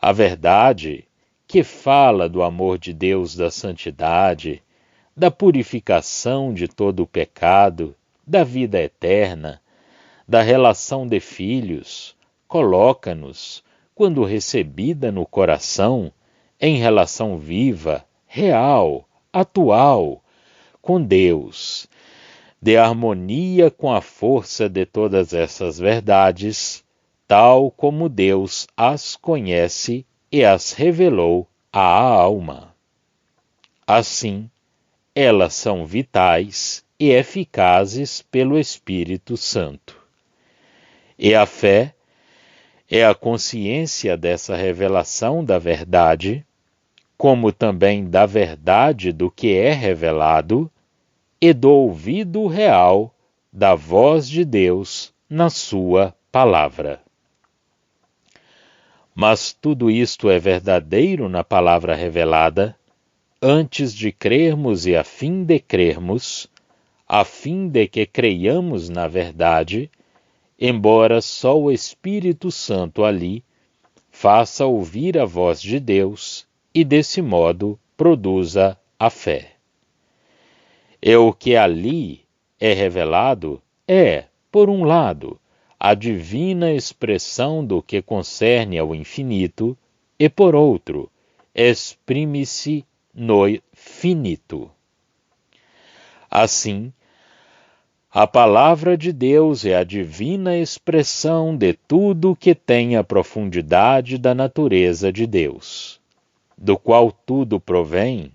A verdade, que fala do amor de Deus, da santidade, da purificação de todo o pecado, da vida eterna, da relação de filhos, coloca-nos, quando recebida no coração, em relação viva, real, atual, com Deus, de harmonia com a força de todas essas verdades, tal como Deus as conhece e as revelou à alma. Assim, elas são vitais e eficazes pelo Espírito Santo. E a fé é a consciência dessa revelação da verdade, como também da verdade do que é revelado, e do ouvido real da voz de Deus na sua palavra. Mas tudo isto é verdadeiro na palavra revelada, antes de crermos e a fim de crermos, a fim de que creiamos na verdade, embora só o Espírito Santo ali faça ouvir a voz de Deus e desse modo produza a fé. E o que ali é revelado é, por um lado, a divina expressão do que concerne ao infinito, e por outro, exprime-se no finito. Assim, a palavra de Deus é a divina expressão de tudo que tem a profundidade da natureza de Deus, do qual tudo provém,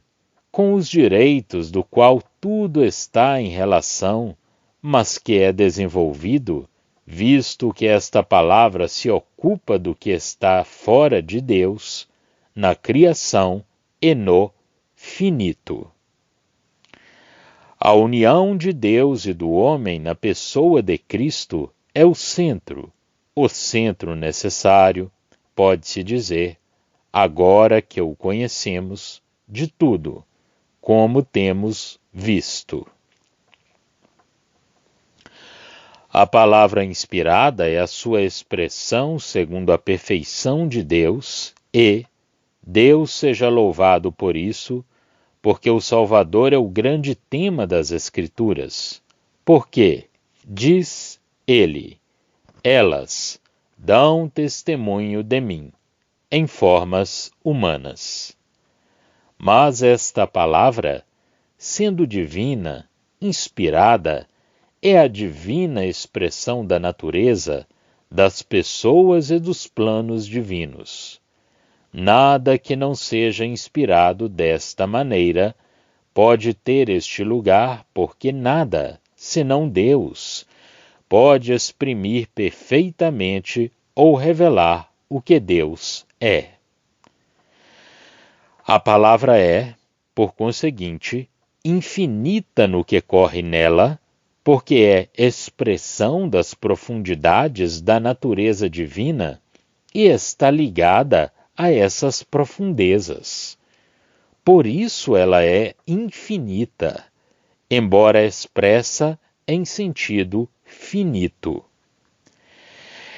com os direitos do qual tudo está em relação, mas que é desenvolvido, visto que esta palavra se ocupa do que está fora de Deus, na criação e no finito. A união de Deus e do homem na pessoa de Cristo é o centro necessário, pode-se dizer, agora que o conhecemos, de tudo, como temos visto. A palavra inspirada é a sua expressão segundo a perfeição de Deus e, Deus seja louvado por isso, porque o Salvador é o grande tema das Escrituras. Porque, diz ele, elas dão testemunho de mim, em formas humanas. Mas esta palavra, sendo divina, inspirada, é a divina expressão da natureza, das pessoas e dos planos divinos. Nada que não seja inspirado desta maneira pode ter este lugar, porque nada, senão Deus, pode exprimir perfeitamente ou revelar o que Deus é. A palavra é, por conseguinte, infinita no que corre nela, porque é expressão das profundidades da natureza divina e está ligada a essas profundezas. Por isso ela é infinita, embora expressa em sentido finito.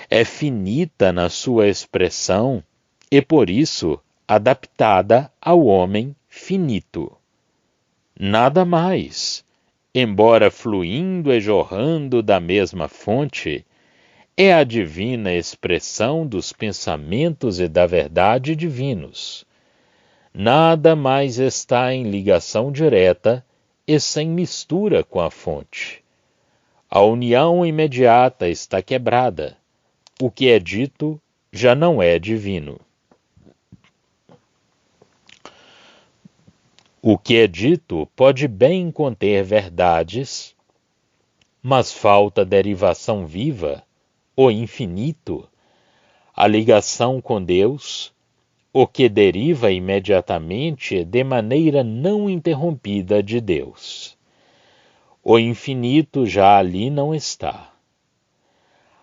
É finita na sua expressão e, por isso, adaptada ao homem finito. Nada mais, embora fluindo e jorrando da mesma fonte, é a divina expressão dos pensamentos e da verdade divinos. Nada mais está em ligação direta e sem mistura com a fonte. A união imediata está quebrada. O que é dito já não é divino. O que é dito pode bem conter verdades, mas falta derivação viva, o infinito, a ligação com Deus, o que deriva imediatamente de maneira não interrompida de Deus. O infinito já ali não está.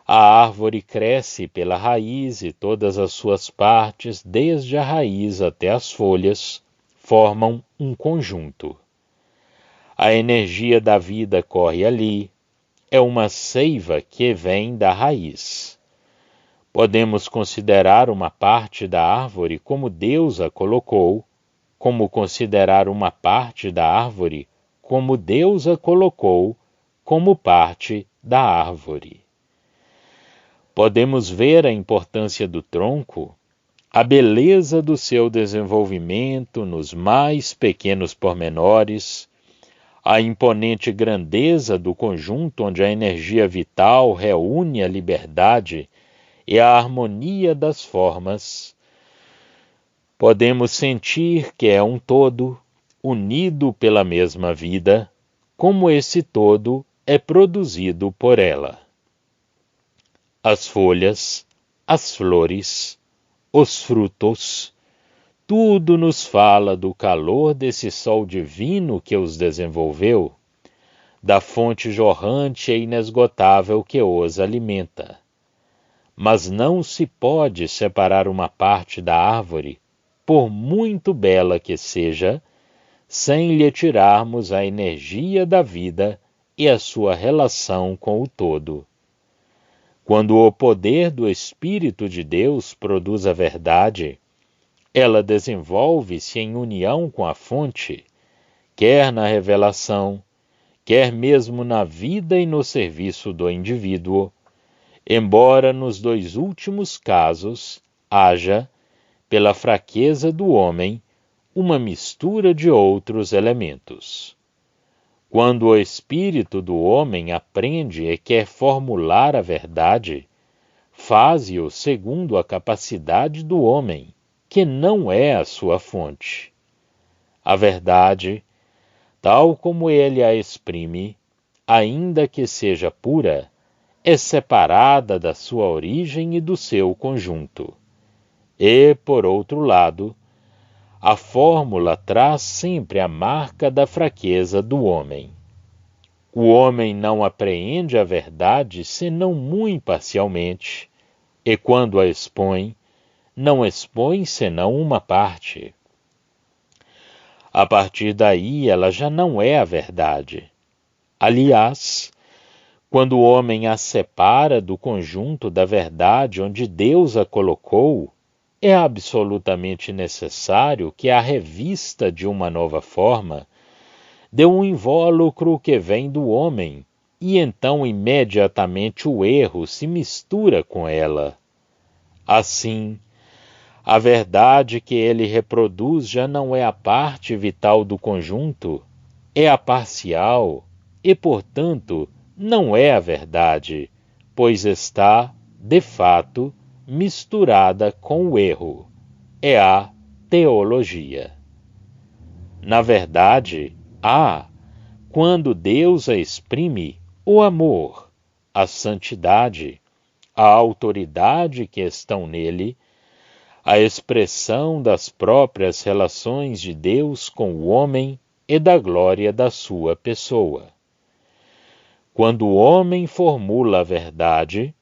A árvore cresce pela raiz e todas as suas partes, desde a raiz até as folhas, formam um conjunto. A energia da vida corre ali, é uma seiva que vem da raiz. Podemos considerar uma parte da árvore como Deus a colocou, como considerar uma parte da árvore como Deus a colocou como parte da árvore. Podemos ver a importância do tronco, a beleza do seu desenvolvimento nos mais pequenos pormenores, a imponente grandeza do conjunto onde a energia vital reúne a liberdade e a harmonia das formas. Podemos sentir que é um todo, unido pela mesma vida, como esse todo é produzido por ela. as folhas, as flores, os frutos, tudo nos fala do calor desse sol divino que os desenvolveu, da fonte jorrante e inesgotável que os alimenta. Mas não se pode separar uma parte da árvore, por muito bela que seja, sem lhe tirarmos a energia da vida e a sua relação com o todo. Quando o poder do Espírito de Deus produz a verdade, ela desenvolve-se em união com a fonte, quer na revelação, quer mesmo na vida e no serviço do indivíduo, embora nos dois últimos casos haja, pela fraqueza do homem, uma mistura de outros elementos. Quando o espírito do homem aprende e quer formular a verdade, faz-o segundo a capacidade do homem, que não é a sua fonte. A verdade, tal como ele a exprime, ainda que seja pura, é separada da sua origem e do seu conjunto. E, por outro lado, a fórmula traz sempre a marca da fraqueza do homem. O homem não apreende a verdade senão muito parcialmente, e quando a expõe, não expõe senão uma parte. A partir daí, ela já não é a verdade. Aliás, quando o homem a separa do conjunto da verdade onde Deus a colocou, é absolutamente necessário que a revista de uma nova forma dê um invólucro que vem do homem, e então imediatamente o erro se mistura com ela. Assim, a verdade que ele reproduz já não é a parte vital do conjunto, é a parcial e, portanto, não é a verdade, pois está, de fato, misturada com o erro. É a teologia. Na verdade, há, quando Deus a exprime, o amor, a santidade, a autoridade que estão nele, a expressão das próprias relações de Deus com o homem e da glória da sua pessoa. Quando o homem formula a verdade,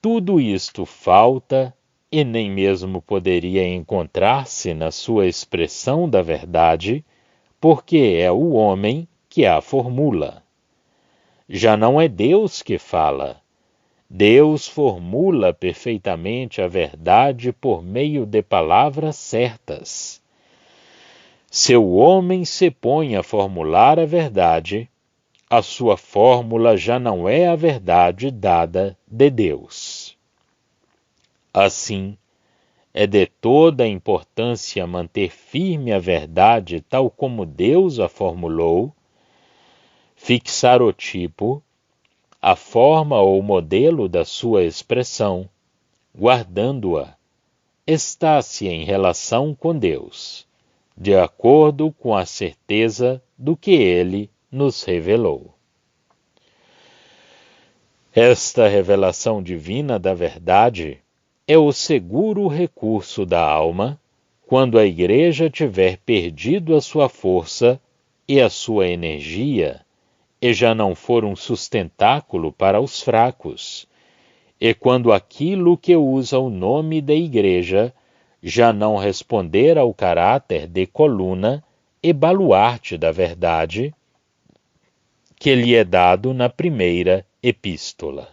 tudo isto falta e nem mesmo poderia encontrar-se na sua expressão da verdade, porque é o homem que a formula. Já não é Deus que fala. Deus formula perfeitamente a verdade por meio de palavras certas. Se o homem se põe a formular a verdade, a sua fórmula já não é a verdade dada de Deus. Assim, é de toda a importância manter firme a verdade tal como Deus a formulou, fixar o tipo, a forma ou modelo da sua expressão, guardando-a, está-se em relação com Deus, de acordo com a certeza do que Ele nos revelou. Esta revelação divina da verdade é o seguro recurso da alma quando a Igreja tiver perdido a sua força e a sua energia, e já não for um sustentáculo para os fracos, e quando aquilo que usa o nome da Igreja já não responder ao caráter de coluna e baluarte da verdade que lhe é dado na primeira epístola.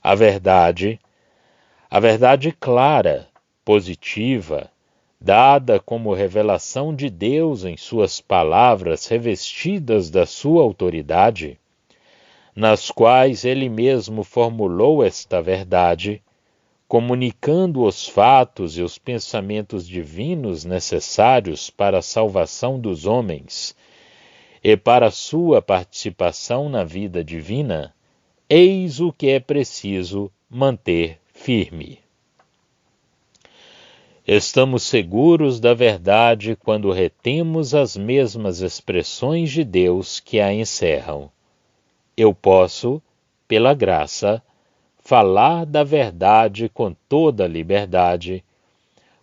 A verdade clara, positiva, dada como revelação de Deus em suas palavras revestidas da sua autoridade, nas quais ele mesmo formulou esta verdade, comunicando os fatos e os pensamentos divinos necessários para a salvação dos homens e para sua participação na vida divina, eis o que é preciso manter firme. Estamos seguros da verdade quando retemos as mesmas expressões de Deus que a encerram. Eu posso, pela graça, falar da verdade com toda liberdade,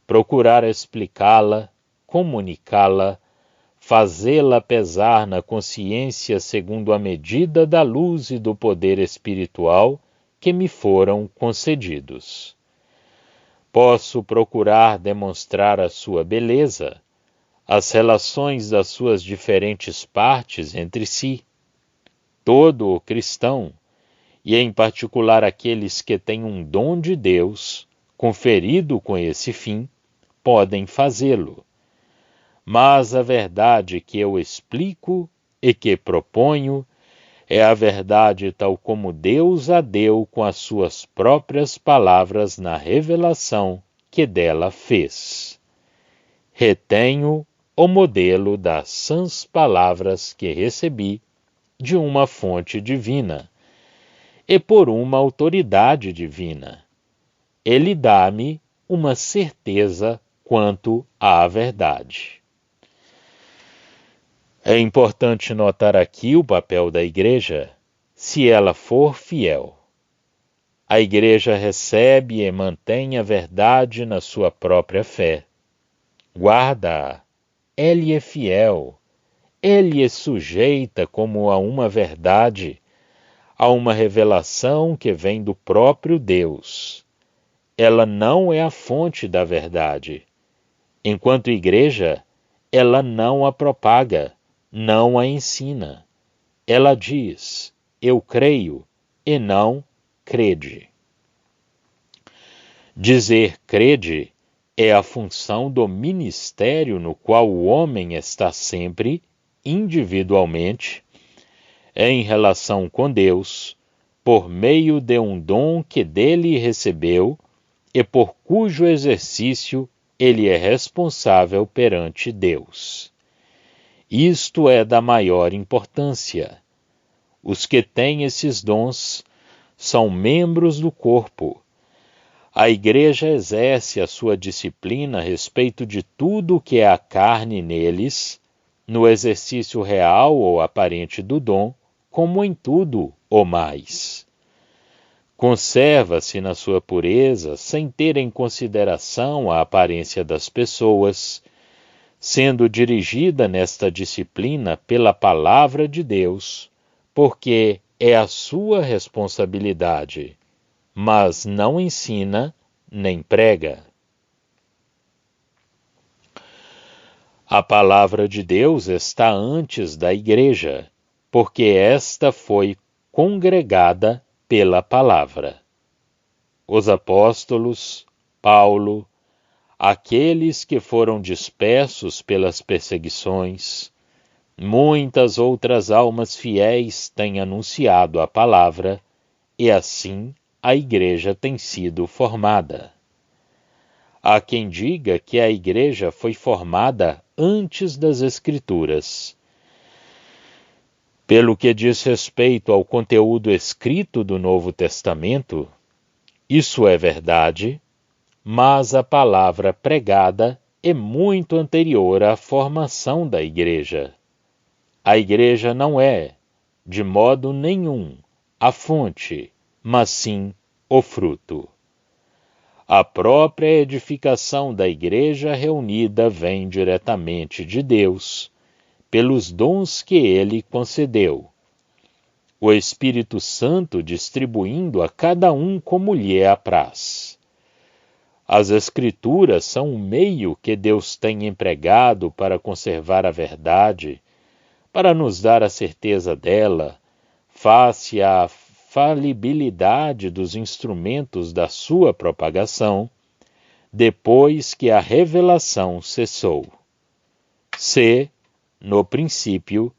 procurar explicá-la, comunicá-la, fazê-la pesar na consciência segundo a medida da luz e do poder espiritual que me foram concedidos. Posso procurar demonstrar a sua beleza, as relações das suas diferentes partes entre si. Todo o cristão, e em particular aqueles que têm um dom de Deus, conferido com esse fim, podem fazê-lo. Mas a verdade que eu explico e que proponho é a verdade tal como Deus a deu com as suas próprias palavras na revelação que dela fez. Retenho o modelo das sãs palavras que recebi de uma fonte divina e por uma autoridade divina. Ele dá-me uma certeza quanto à verdade. É importante notar aqui o papel da Igreja, se ela for fiel. A Igreja recebe e mantém a verdade na sua própria fé. Guarda-a. Ele é fiel. Ele é sujeita como a uma verdade, a uma revelação que vem do próprio Deus. Ela não é a fonte da verdade. Enquanto Igreja, ela não a propaga, não a ensina. Ela diz, eu creio, e não crede. Dizer crede é a função do ministério no qual o homem está sempre, individualmente, em relação com Deus, por meio de um dom que dele recebeu e por cujo exercício ele é responsável perante Deus. Isto é da maior importância. Os que têm esses dons são membros do corpo. A Igreja exerce a sua disciplina a respeito de tudo o que é a carne neles, no exercício real ou aparente do dom, como em tudo o mais. Conserva-se na sua pureza sem ter em consideração a aparência das pessoas, sendo dirigida nesta disciplina pela palavra de Deus, porque é a sua responsabilidade, mas não ensina nem prega. A palavra de Deus está antes da Igreja, porque esta foi congregada pela palavra. Os apóstolos, Paulo, aqueles que foram dispersos pelas perseguições, muitas outras almas fiéis têm anunciado a palavra, e assim a Igreja tem sido formada. Há quem diga que a Igreja foi formada antes das Escrituras. Pelo que diz respeito ao conteúdo escrito do Novo Testamento, isso é verdade, mas a palavra pregada é muito anterior à formação da Igreja. A Igreja não é, de modo nenhum, a fonte, mas sim o fruto. A própria edificação da Igreja reunida vem diretamente de Deus, pelos dons que Ele concedeu. O Espírito Santo distribuindo a cada um como lhe apraz. As Escrituras são o meio que Deus tem empregado para conservar a verdade, para nos dar a certeza dela, face à falibilidade dos instrumentos da sua propagação, depois que a revelação cessou. Se, no princípio,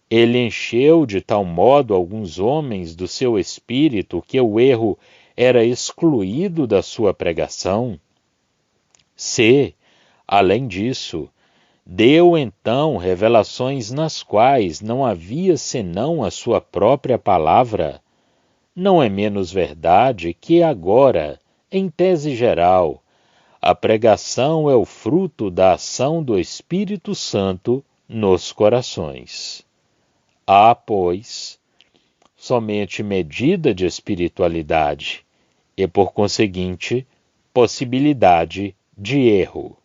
ele encheu de tal modo alguns homens do seu espírito que o erro era excluído da sua pregação, se, além disso, deu então revelações nas quais não havia senão a sua própria palavra, não é menos verdade que agora, em tese geral, a pregação é o fruto da ação do Espírito Santo nos corações. Há, pois, somente medida de espiritualidade, e, por conseguinte, possibilidade de erro.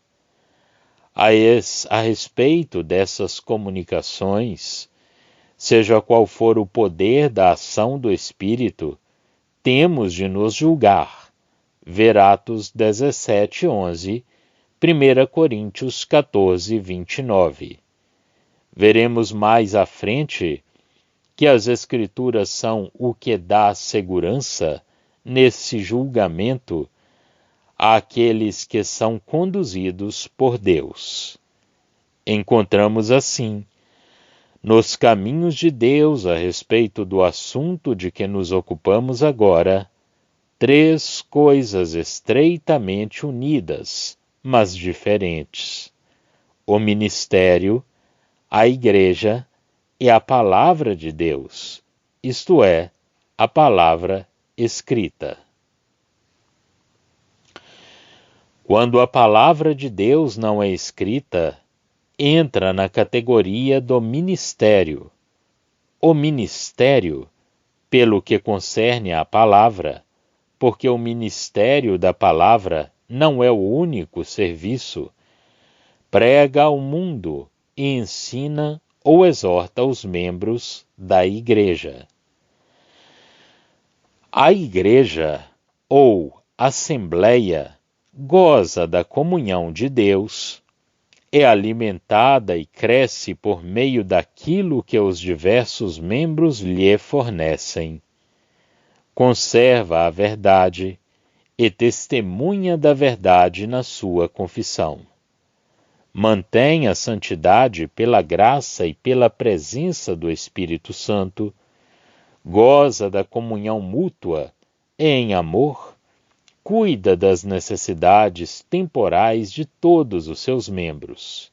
A respeito dessas comunicações, seja qual for o poder da ação do Espírito, temos de nos julgar. Ver Atos 17, 11, 1 Coríntios 14, 29. Veremos mais à frente que as Escrituras são o que dá segurança nesse julgamento àqueles que são conduzidos por Deus. Encontramos assim, nos caminhos de Deus a respeito do assunto de que nos ocupamos agora, 3 coisas estreitamente unidas, mas diferentes: o ministério, a igreja e a palavra de Deus, isto é, a palavra escrita. Quando a palavra de Deus não é escrita, entra na categoria do ministério. O ministério, pelo que concerne à palavra, porque o ministério da palavra não é o único serviço, prega ao mundo e ensina ou exorta os membros da igreja. A igreja, ou assembleia, goza da comunhão de Deus, é alimentada e cresce por meio daquilo que os diversos membros lhe fornecem. Conserva a verdade e testemunha da verdade na sua confissão. Mantém a santidade pela graça e pela presença do Espírito Santo, goza da comunhão mútua e em amor, cuida das necessidades temporais de todos os seus membros.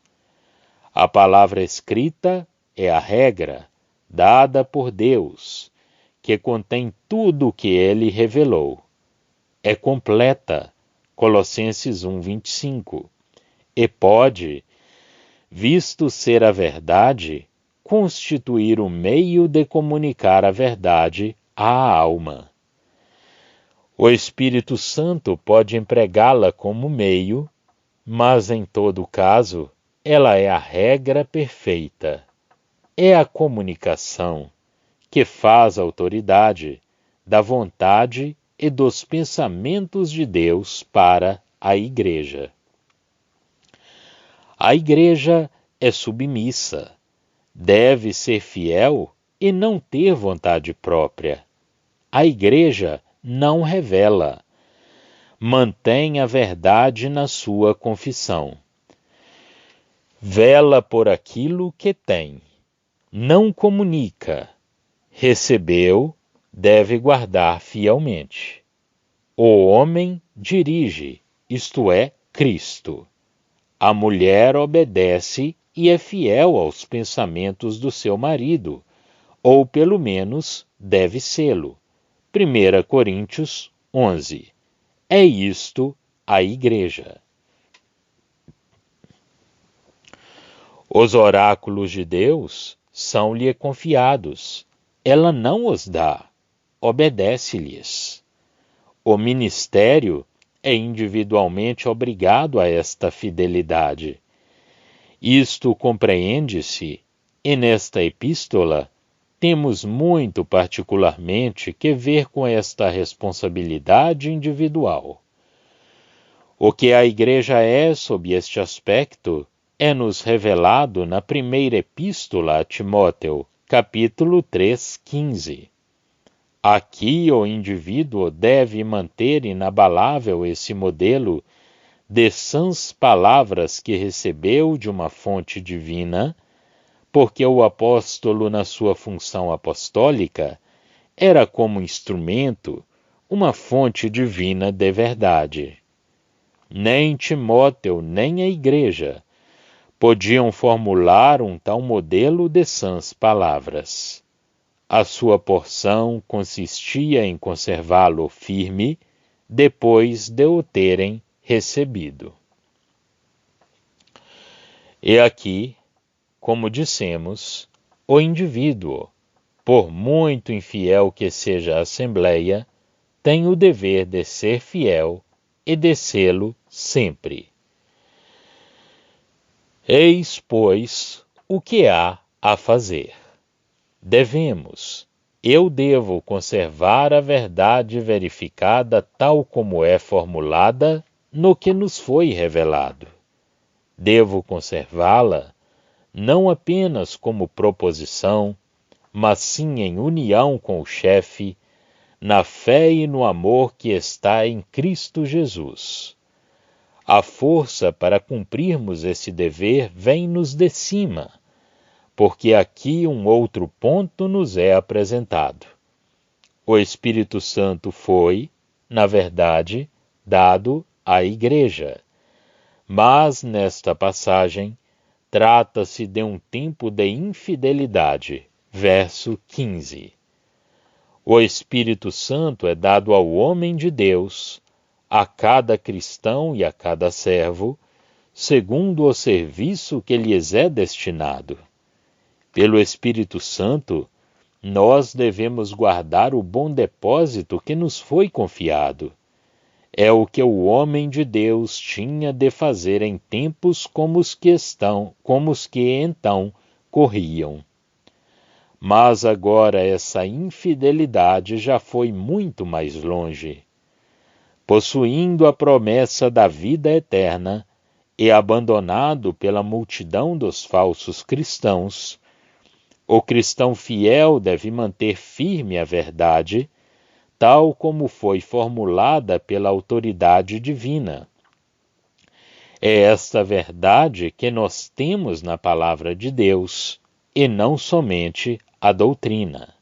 A palavra escrita é a regra dada por Deus, que contém tudo o que ele revelou. É completa, Colossenses 1:25, e pode, visto ser a verdade, constituir o meio de comunicar a verdade à alma. O Espírito Santo pode empregá-la como meio, mas em todo caso, ela é a regra perfeita. É a comunicação que faz autoridade da vontade e dos pensamentos de Deus para a igreja. A igreja é submissa, deve ser fiel e não ter vontade própria. A igreja não revela, mantém a verdade na sua confissão. Vela por aquilo que tem, não comunica. Recebeu, deve guardar fielmente. O homem dirige, isto é, Cristo. A mulher obedece e é fiel aos pensamentos do seu marido, ou pelo menos deve sê-lo. 1 Coríntios 11. É isto a igreja. Os oráculos de Deus são-lhe confiados. Ela não os dá, obedece-lhes. O ministério é individualmente obrigado a esta fidelidade. Isto compreende-se, e nesta epístola temos muito particularmente que ver com esta responsabilidade individual. O que a igreja é sob este aspecto é-nos revelado na primeira epístola a Timóteo, capítulo 3:15. Aqui o indivíduo deve manter inabalável esse modelo de sãs palavras que recebeu de uma fonte divina, porque o apóstolo, na sua função apostólica, era como instrumento uma fonte divina de verdade. Nem Timóteo, nem a igreja podiam formular um tal modelo de sãs palavras. A sua porção consistia em conservá-lo firme depois de o terem recebido. E aqui, como dissemos, o indivíduo, por muito infiel que seja a assembleia, tem o dever de ser fiel e de sê-lo sempre. Eis, pois, o que há a fazer. Eu devo conservar a verdade verificada tal como é formulada no que nos foi revelado. Devo conservá-la não apenas como proposição, mas sim em união com o chefe, na fé e no amor que está em Cristo Jesus. A força para cumprirmos esse dever vem-nos de cima, porque aqui um outro ponto nos é apresentado. O Espírito Santo foi, na verdade, dado à Igreja, mas nesta passagem trata-se de um tempo de infidelidade, verso 15. O Espírito Santo é dado ao homem de Deus, a cada cristão e a cada servo, segundo o serviço que lhes é destinado. Pelo Espírito Santo, nós devemos guardar o bom depósito que nos foi confiado. É o que o homem de Deus tinha de fazer em tempos como os que então corriam. Mas agora essa infidelidade já foi muito mais longe. Possuindo a promessa da vida eterna e abandonado pela multidão dos falsos cristãos, o cristão fiel deve manter firme a verdade, tal como foi formulada pela autoridade divina. É esta verdade que nós temos na palavra de Deus, e não somente a doutrina.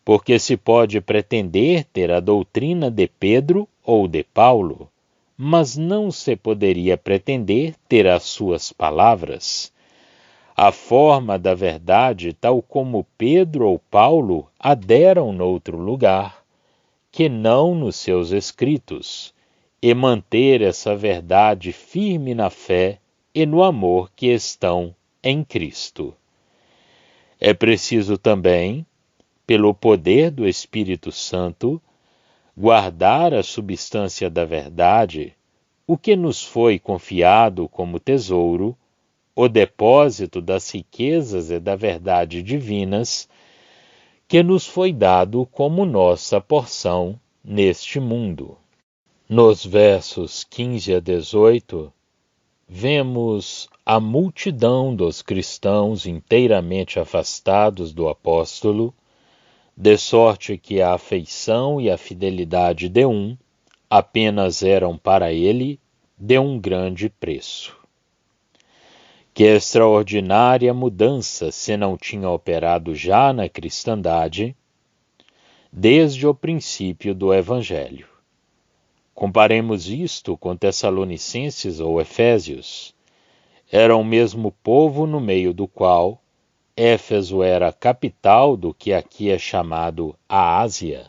Porque se pode pretender ter a doutrina de Pedro ou de Paulo, mas não se poderia pretender ter as suas palavras. A forma da verdade, tal como Pedro ou Paulo a deram noutro lugar, que não nos seus escritos, e manter essa verdade firme na fé e no amor que estão em Cristo. É preciso também, pelo poder do Espírito Santo, guardar a substância da verdade, o que nos foi confiado como tesouro, o depósito das riquezas e da verdade divinas, que nos foi dado como nossa porção neste mundo. Nos versos 15 a 18, vemos a multidão dos cristãos inteiramente afastados do apóstolo, de sorte que a afeição e a fidelidade de um apenas eram para ele de um grande preço. Que extraordinária mudança se não tinha operado já na cristandade, desde o princípio do Evangelho. Comparemos isto com Tessalonicenses ou Efésios. Era o mesmo povo no meio do qual Éfeso era a capital do que aqui é chamado a Ásia.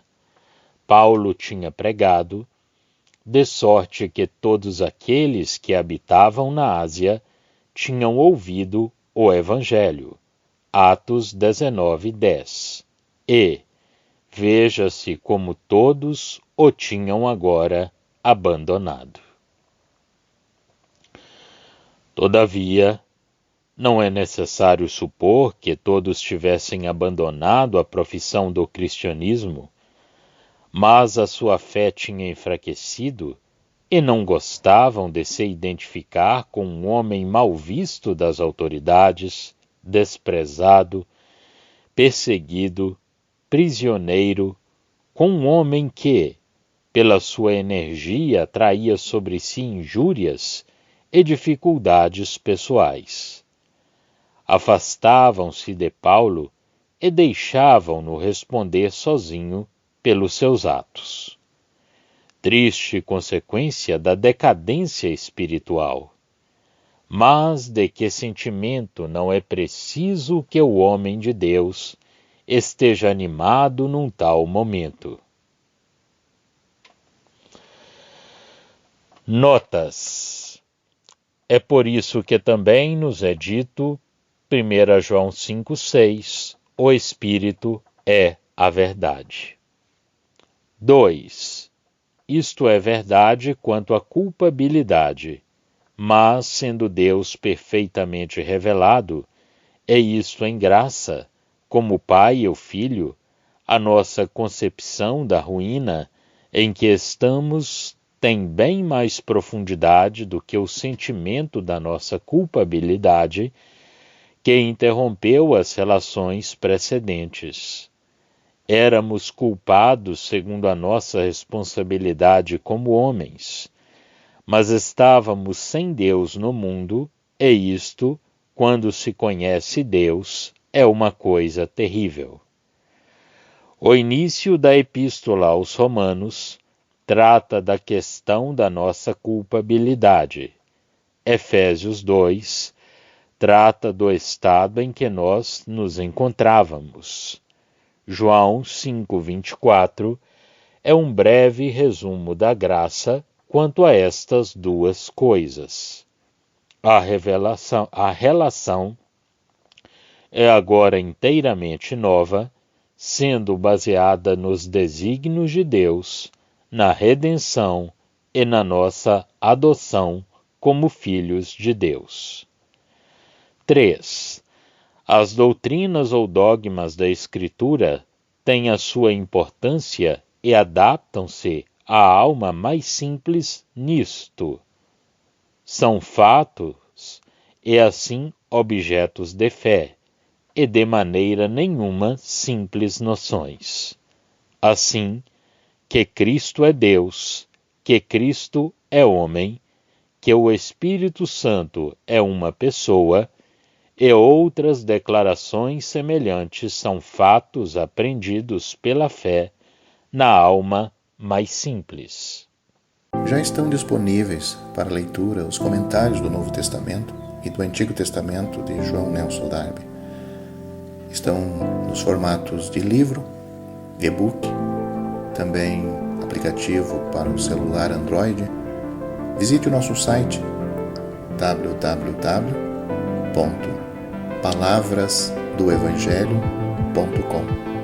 Paulo tinha pregado, de sorte que todos aqueles que habitavam na Ásia tinham ouvido o Evangelho. Atos 19:10. E veja-se como todos o tinham agora abandonado. Todavia, não é necessário supor que todos tivessem abandonado a profissão do cristianismo, mas a sua fé tinha enfraquecido e não gostavam de se identificar com um homem mal visto das autoridades, desprezado, perseguido, prisioneiro, com um homem que, pela sua energia, traía sobre si injúrias e dificuldades pessoais. Afastavam-se de Paulo e deixavam-no responder sozinho pelos seus atos. Triste consequência da decadência espiritual. Mas de que sentimento não é preciso que o homem de Deus esteja animado num tal momento? Notas. É por isso que também nos é dito, 1 João 5,6, o Espírito é a verdade. 2. Isto é verdade quanto à culpabilidade, mas, sendo Deus perfeitamente revelado, é isto em graça, como Pai e o Filho, a nossa concepção da ruína em que estamos tem bem mais profundidade do que o sentimento da nossa culpabilidade, que interrompeu as relações precedentes. Éramos culpados segundo a nossa responsabilidade como homens, mas estávamos sem Deus no mundo, e isto, quando se conhece Deus, é uma coisa terrível. O início da Epístola aos Romanos trata da questão da nossa culpabilidade. Efésios 2 trata do estado em que nós nos encontrávamos. João 5:24 é um breve resumo da graça quanto a estas duas coisas. A relação é agora inteiramente nova, sendo baseada nos desígnios de Deus, na redenção e na nossa adoção como filhos de Deus. 3. As doutrinas ou dogmas da Escritura têm a sua importância e adaptam-se à alma mais simples nisto. São fatos e, assim, objetos de fé, e de maneira nenhuma simples noções. Assim, que Cristo é Deus, que Cristo é homem, que o Espírito Santo é uma pessoa, e outras declarações semelhantes são fatos aprendidos pela fé na alma mais simples. Já estão disponíveis para leitura os comentários do Novo Testamento e do Antigo Testamento de João Nelson Darby. Estão nos formatos de livro, e-book, também aplicativo para o celular Android. Visite o nosso site www.palavrasdoevangelho.com.